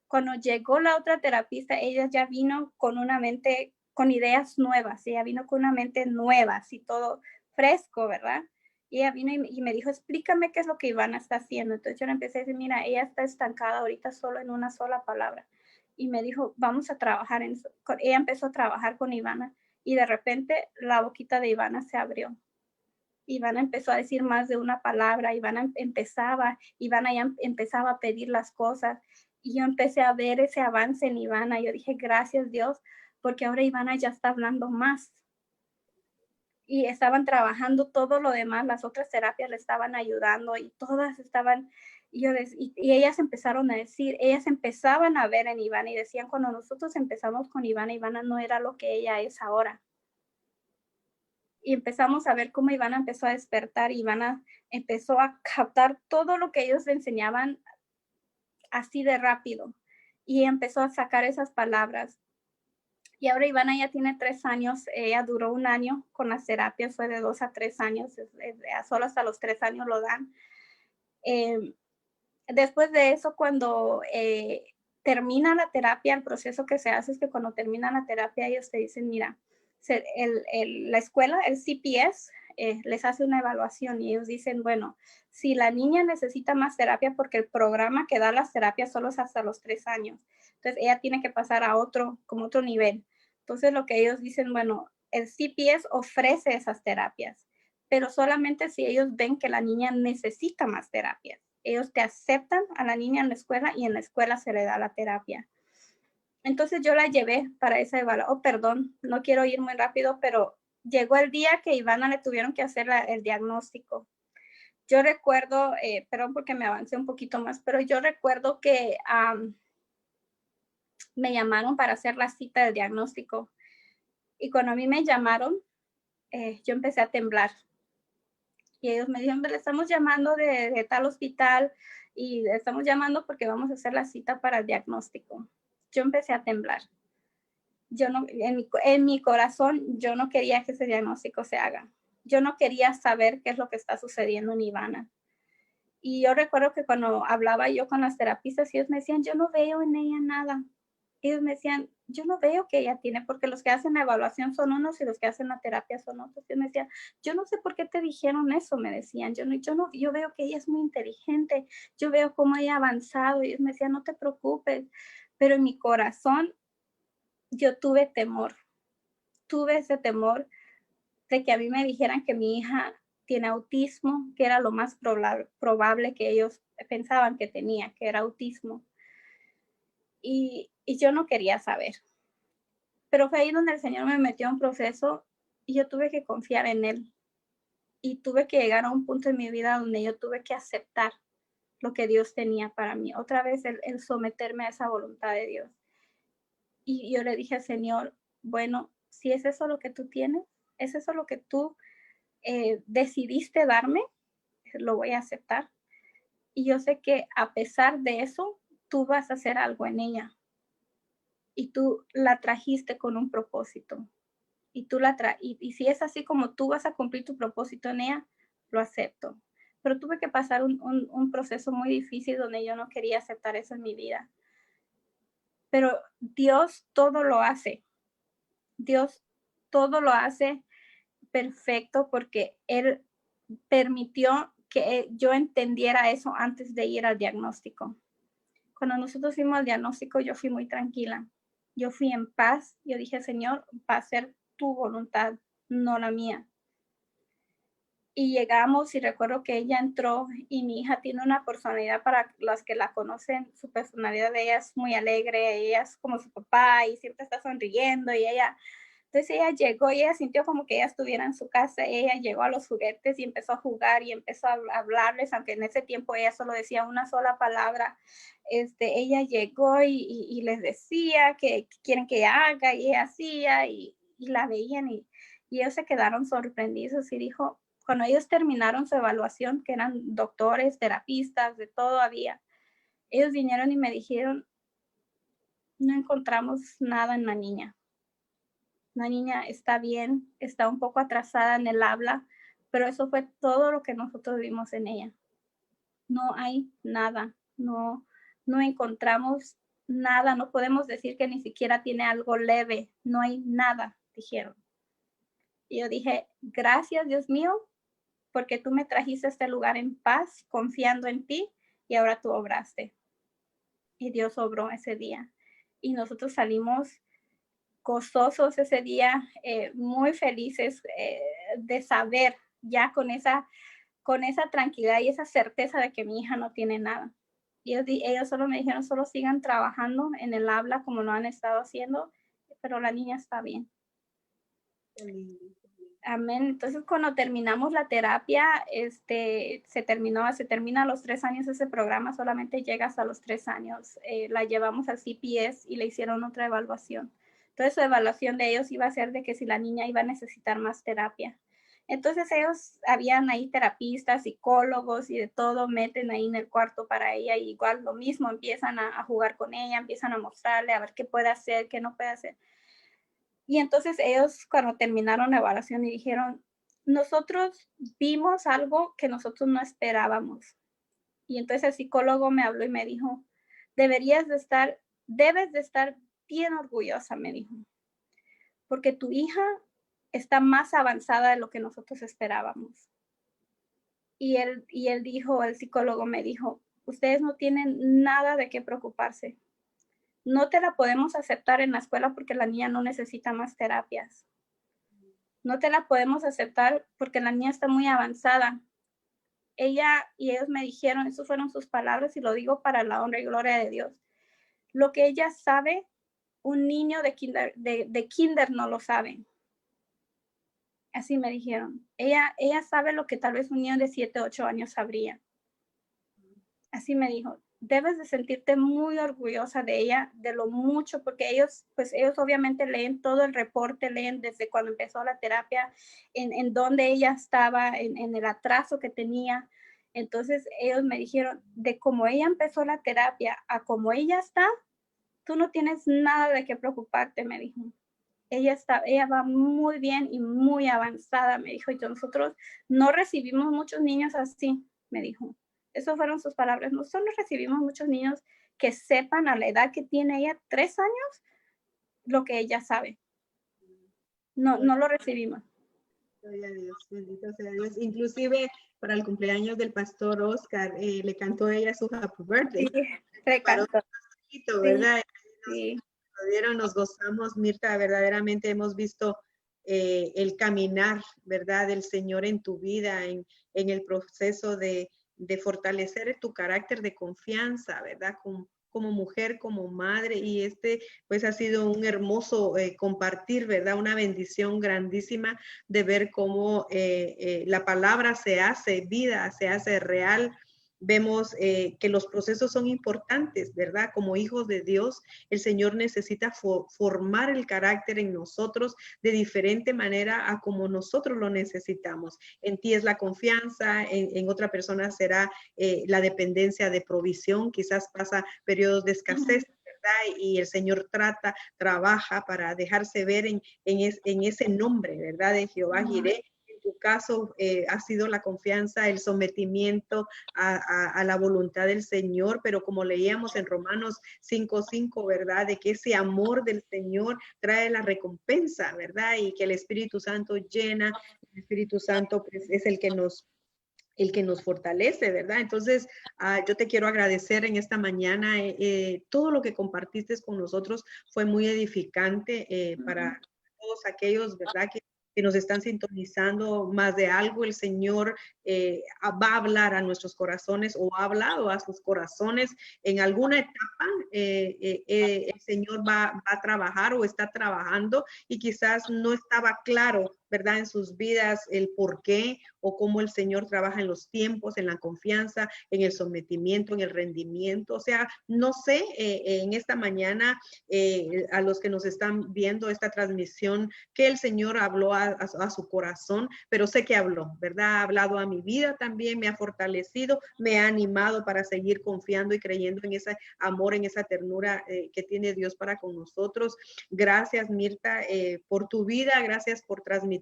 Speaker 2: Cuando llegó la otra terapista, ella ya vino con una mente, con ideas nuevas, ella vino con una mente nueva, así todo fresco, ¿verdad? Y ella vino y me dijo, explícame qué es lo que Ivana está haciendo. Entonces yo le empecé a decir, mira, ella está estancada ahorita solo en una sola palabra. Y me dijo, vamos a trabajar en eso. Ella empezó a trabajar con Ivana y de repente la boquita de Ivana se abrió. Ivana empezó a decir más de una palabra, Ivana ya empezaba a pedir las cosas y yo empecé a ver ese avance en Ivana. Yo dije, gracias Dios, porque ahora Ivana ya está hablando más. Y estaban trabajando todo lo demás, las otras terapias le estaban ayudando y todas estaban, y ellas empezaron a decir, ellas empezaban a ver en Ivana y decían, cuando nosotros empezamos con Ivana, Ivana no era lo que ella es ahora. Y empezamos a ver cómo Ivana empezó a despertar, Ivana empezó a captar todo lo que ellos le enseñaban así de rápido y empezó a sacar esas palabras. Y ahora Ivana ya tiene 3 años, ella duró 1 año con las terapias, fue de 2 a 3 años, solo hasta los 3 años lo dan. Después de eso, cuando termina la terapia, el proceso que se hace es que cuando termina la terapia, ellos te dicen, mira, la escuela, el CPS, les hace una evaluación y ellos dicen, bueno, si la niña necesita más terapia, porque el programa que da las terapias solo es hasta los 3 años, entonces ella tiene que pasar a otro nivel. Entonces lo que ellos dicen, bueno, el CPS ofrece esas terapias, pero solamente si ellos ven que la niña necesita más terapias. Ellos te aceptan a la niña en la escuela y en la escuela se le da la terapia. Entonces yo la llevé para esa evaluación. Oh, perdón, no quiero ir muy rápido, pero llegó el día que Ivana le tuvieron que hacer el diagnóstico. Yo recuerdo, perdón porque me avancé un poquito más, pero yo recuerdo que me llamaron para hacer la cita del diagnóstico. Y cuando a mí me llamaron, yo empecé a temblar. Y ellos me dijeron, le estamos llamando de tal hospital y le estamos llamando porque vamos a hacer la cita para el diagnóstico. Yo empecé a temblar. Yo no, en mi corazón, yo no quería que ese diagnóstico se haga. Yo no quería saber qué es lo que está sucediendo en Ivana. Y yo recuerdo que cuando hablaba yo con las terapistas, ellos me decían, yo no veo en ella nada. Ellos me decían, yo no veo que ella tiene, porque los que hacen la evaluación son unos y los que hacen la terapia son otros. Yo me decían, yo no sé por qué te dijeron eso, me decían, yo veo que ella es muy inteligente, yo veo cómo ella ha avanzado. Y ellos me decían, no te preocupes, pero en mi corazón yo tuve ese temor de que a mí me dijeran que mi hija tiene autismo, que era lo más probable que ellos pensaban que tenía, que era autismo. Y yo no quería saber. Pero fue ahí donde el Señor me metió en un proceso y yo tuve que confiar en Él. Y tuve que llegar a un punto en mi vida donde yo tuve que aceptar lo que Dios tenía para mí. Otra vez el someterme a esa voluntad de Dios. Y yo le dije al Señor, bueno, si es eso lo que tú tienes, es eso lo que tú decidiste darme, lo voy a aceptar. Y yo sé que a pesar de eso, tú vas a hacer algo en ella. Y tú la trajiste con un propósito. Y y si es así como tú vas a cumplir tu propósito en ella, lo acepto. Pero tuve que pasar un proceso muy difícil donde yo no quería aceptar eso en mi vida. Pero Dios todo lo hace. Dios todo lo hace perfecto porque Él permitió que yo entendiera eso antes de ir al diagnóstico. Cuando nosotros fuimos al diagnóstico, yo fui muy tranquila. Yo fui en paz. Yo dije, Señor, va a ser tu voluntad, no la mía. Y llegamos y recuerdo que ella entró y mi hija tiene una personalidad, para los que la conocen, su personalidad de ella es muy alegre, ella es como su papá y siempre está sonriendo y entonces ella llegó y ella sintió como que ella estuviera en su casa, ella llegó a los juguetes y empezó a jugar y empezó a hablarles, aunque en ese tiempo ella solo decía una sola palabra. Ella llegó y les decía que quieren que ella haga y ella hacía y la veían y ellos se quedaron sorprendidos y dijo, cuando ellos terminaron su evaluación, que eran doctores, terapistas, de todo había, ellos vinieron y me dijeron, no encontramos nada en la niña. La niña está bien, está un poco atrasada en el habla, pero eso fue todo lo que nosotros vimos en ella. No hay nada, no encontramos nada, no podemos decir que ni siquiera tiene algo leve, no hay nada, dijeron. Y yo dije, gracias Dios mío, porque tú me trajiste a este lugar en paz, confiando en ti, y ahora tú obraste. Y Dios obró ese día. Y nosotros salimos gozosos ese día, muy felices de saber ya con esa tranquilidad y esa certeza de que mi hija no tiene nada. Y ellos solo me dijeron, solo sigan trabajando en el habla como lo han estado haciendo, pero la niña está bien. Amén. Entonces, cuando terminamos la terapia, se termina a los 3 años ese programa, solamente llega hasta los 3 años. La llevamos al CPS y le hicieron otra evaluación. Entonces, su evaluación de ellos iba a ser de que si la niña iba a necesitar más terapia. Entonces, ellos, habían ahí terapistas, psicólogos y de todo, meten ahí en el cuarto para ella y igual lo mismo, empiezan a jugar con ella, empiezan a mostrarle, a ver qué puede hacer, qué no puede hacer. Y entonces ellos cuando terminaron la evaluación y dijeron, nosotros vimos algo que nosotros no esperábamos. Y entonces el psicólogo me habló y me dijo, debes de estar bien orgullosa, me dijo, porque tu hija está más avanzada de lo que nosotros esperábamos. Y él dijo, el psicólogo me dijo, ustedes no tienen nada de qué preocuparse. No te la podemos aceptar en la escuela porque la niña no necesita más terapias. No te la podemos aceptar porque la niña está muy avanzada. Ella y ellos me dijeron, esas fueron sus palabras y lo digo para la honra y gloria de Dios. Lo que ella sabe, un niño de kinder no lo sabe. Así me dijeron. Ella sabe lo que tal vez un niño de 7, 8 años sabría. Así me dijo, debes de sentirte muy orgullosa de ella, de lo mucho, porque ellos obviamente leen todo el reporte, leen desde cuando empezó la terapia, en dónde ella estaba, en el atraso que tenía. Entonces ellos me dijeron, de cómo ella empezó la terapia a cómo ella está, tú no tienes nada de qué preocuparte, me dijo. Ella va muy bien y muy avanzada, me dijo, y nosotros no recibimos muchos niños así, me dijo. Esas fueron sus palabras. Nosotros recibimos muchos niños que sepan a la edad que tiene ella, 3 años, lo que ella sabe. No lo recibimos.
Speaker 1: Gloria a Dios, bendito sea Dios. Inclusive para el cumpleaños del pastor Oscar, le cantó ella su Happy Birthday.
Speaker 2: Sí, le cantó.
Speaker 1: ¿Verdad?
Speaker 2: Sí.
Speaker 1: Nos gozamos, Mirta, verdaderamente hemos visto el caminar, ¿verdad?, del Señor en tu vida, en el proceso de fortalecer tu carácter de confianza, ¿verdad?, como mujer, como madre, y pues ha sido un hermoso compartir, ¿verdad?, una bendición grandísima de ver cómo la palabra se hace vida, se hace real. Vemos que los procesos son importantes, ¿verdad? Como hijos de Dios, el Señor necesita formar el carácter en nosotros de diferente manera a como nosotros lo necesitamos. En ti es la confianza, en otra persona será la dependencia de provisión, quizás pasa periodos de escasez, ¿verdad? Y el Señor trabaja para dejarse ver en ese nombre, ¿verdad? De Jehová Jireh. En tu caso ha sido la confianza, el sometimiento a la voluntad del Señor, pero como leíamos en Romanos 5:5, ¿verdad? De que ese amor del Señor trae la recompensa, ¿verdad? Y que el Espíritu Santo llena, el Espíritu Santo pues, es el que nos fortalece, ¿verdad? Entonces, yo te quiero agradecer en esta mañana. Todo lo que compartiste con nosotros fue muy edificante para todos aquellos, ¿verdad? Que nos están sintonizando más de algo. El Señor va a hablar a nuestros corazones o ha hablado a sus corazones en alguna etapa. El Señor va a trabajar o está trabajando y quizás no estaba claro, ¿verdad?, en sus vidas el por qué o cómo el Señor trabaja en los tiempos, en la confianza, en el sometimiento, en el rendimiento. O sea, no sé, en esta mañana, a los que nos están viendo esta transmisión, que el Señor habló a su corazón, pero sé que habló, ¿verdad? Ha hablado a mi vida también, me ha fortalecido, me ha animado para seguir confiando y creyendo en ese amor, en esa ternura que tiene Dios para con nosotros. Gracias, Mirta, por tu vida, gracias por transmitir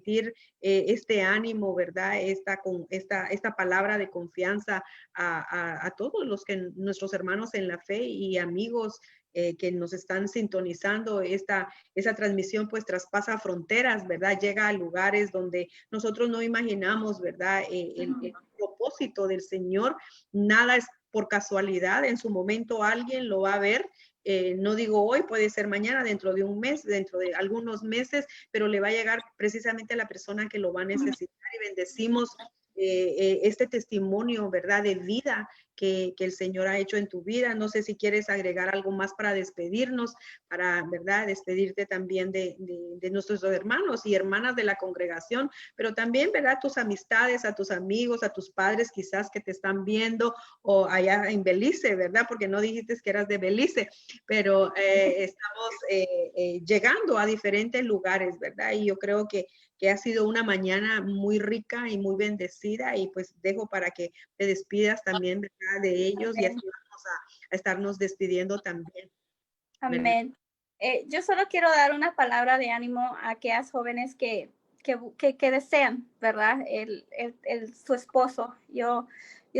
Speaker 1: este ánimo, ¿verdad? Esta palabra de confianza a todos nuestros hermanos en la fe y amigos que nos están sintonizando. Esa transmisión pues traspasa fronteras, ¿verdad? Llega a lugares donde nosotros no imaginamos, ¿verdad? El propósito del Señor, nada es por casualidad, en su momento alguien lo va a ver. No digo hoy, puede ser mañana, dentro de un mes, dentro de algunos meses, pero le va a llegar precisamente a la persona que lo va a necesitar y bendecimos este testimonio, ¿verdad?, de vida que el Señor ha hecho en tu vida. No sé si quieres agregar algo más para despedirnos, para, ¿verdad?, despedirte también de nuestros hermanos y hermanas de la congregación, pero también, ¿verdad?, tus amistades, a tus amigos, a tus padres quizás que te están viendo o allá en Belice, ¿verdad? Porque no dijiste que eras de Belice, pero estamos llegando a diferentes lugares, ¿verdad? Y yo creo que ha sido una mañana muy rica y muy bendecida, y pues dejo para que te despidas también, ¿verdad?, de ellos. Amén. Y así vamos a estarnos despidiendo también.
Speaker 2: Amén. Yo solo quiero dar una palabra de ánimo a aquellas jóvenes que desean, ¿verdad?, su esposo. Yo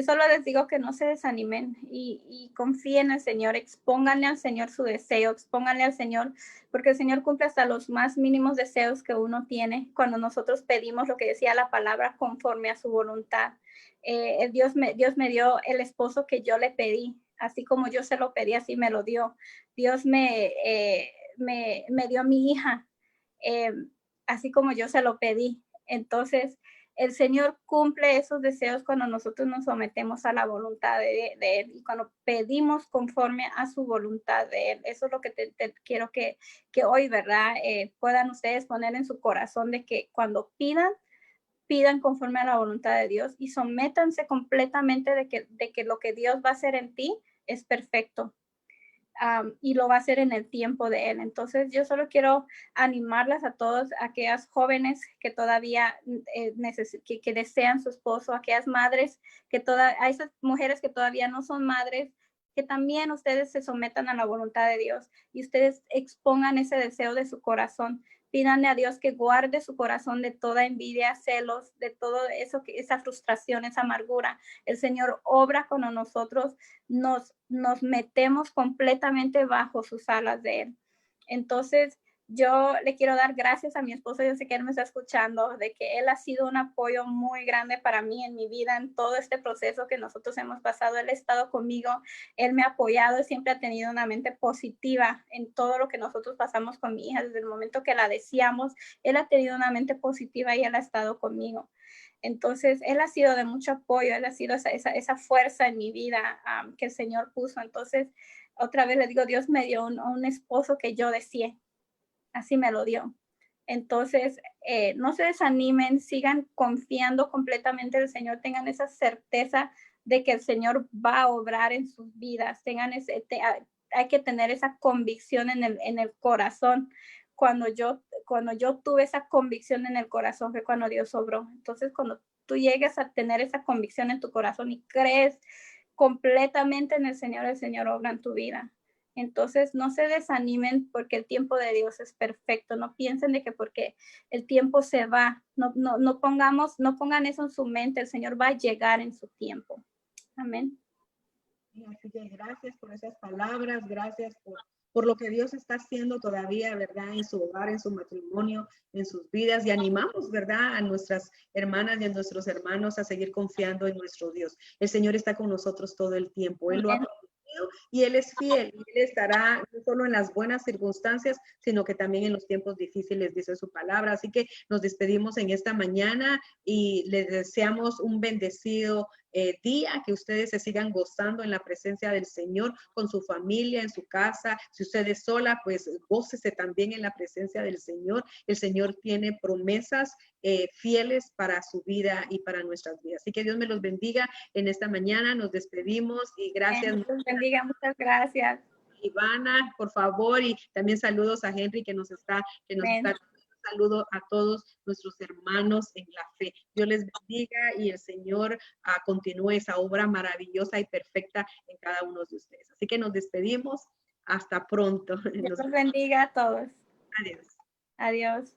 Speaker 2: solo les digo que no se desanimen y confíen en el Señor, expónganle al Señor su deseo, expónganle al Señor, porque el Señor cumple hasta los más mínimos deseos que uno tiene cuando nosotros pedimos lo que decía la palabra conforme a su voluntad. Dios me dio el esposo que yo le pedí, así como yo se lo pedí, así me lo dio. Dios me dio a mi hija, así como yo se lo pedí. Entonces, el Señor cumple esos deseos cuando nosotros nos sometemos a la voluntad de Él y cuando pedimos conforme a su voluntad de Él. Eso es lo que te quiero que hoy, ¿verdad?, puedan ustedes poner en su corazón, de que cuando pidan conforme a la voluntad de Dios y sométanse completamente de que lo que Dios va a hacer en ti es perfecto. Y lo va a hacer en el tiempo de Él. Entonces, yo solo quiero animarlas a todos, a aquellas jóvenes que todavía que desean su esposo, a aquellas madres, a esas mujeres que todavía no son madres, que también ustedes se sometan a la voluntad de Dios y ustedes expongan ese deseo de su corazón. Pídanle a Dios que guarde su corazón de toda envidia, celos, de todo eso, esa frustración, esa amargura. El Señor obra cuando nosotros nos metemos completamente bajo sus alas de Él. Entonces, yo le quiero dar gracias a mi esposo, yo sé que él me está escuchando, de que él ha sido un apoyo muy grande para mí en mi vida, en todo este proceso que nosotros hemos pasado. Él ha estado conmigo, él me ha apoyado, siempre ha tenido una mente positiva en todo lo que nosotros pasamos con mi hija. Desde el momento que la deseamos, él ha tenido una mente positiva y él ha estado conmigo. Entonces, él ha sido de mucho apoyo, él ha sido esa fuerza en mi vida que el Señor puso. Entonces, otra vez le digo, Dios me dio un esposo que yo deseé. Así me lo dio. Entonces, no se desanimen, sigan confiando completamente en el Señor, tengan esa certeza de que el Señor va a obrar en sus vidas, hay que tener esa convicción en el corazón. Cuando yo tuve esa convicción en el corazón fue cuando Dios obró. Entonces, cuando tú llegues a tener esa convicción en tu corazón y crees completamente en el Señor obra en tu vida. Entonces, no se desanimen porque el tiempo de Dios es perfecto. No piensen de que porque el tiempo se va, no pongan eso en su mente. El Señor va a llegar en su tiempo. Amén.
Speaker 1: Así que gracias por esas palabras, gracias por lo que Dios está haciendo todavía, ¿verdad? En su hogar, en su matrimonio, en sus vidas. Y animamos, ¿verdad? A nuestras hermanas y a nuestros hermanos a seguir confiando en nuestro Dios. El Señor está con nosotros todo el tiempo. Él lo ha prometido y Él es fiel. Y Él estará no solo en las buenas circunstancias, sino que también en los tiempos difíciles, dice su palabra. Así que nos despedimos en esta mañana y les deseamos un bendecido día, que ustedes se sigan gozando en la presencia del Señor con su familia, en su casa. Si usted es sola, pues gócese también en la presencia del Señor. El Señor tiene promesas fieles para su vida y para nuestras vidas. Así que Dios me los bendiga en esta mañana. Nos despedimos y gracias.
Speaker 2: Dios bendiga, muchas gracias.
Speaker 1: Ivana, por favor, y también saludos a Henry que nos está saludo a todos nuestros hermanos en la fe. Dios les bendiga y el Señor continúe esa obra maravillosa y perfecta en cada uno de ustedes. Así que nos despedimos. Hasta pronto.
Speaker 2: Dios los bendiga a todos.
Speaker 1: Adiós.
Speaker 2: Adiós.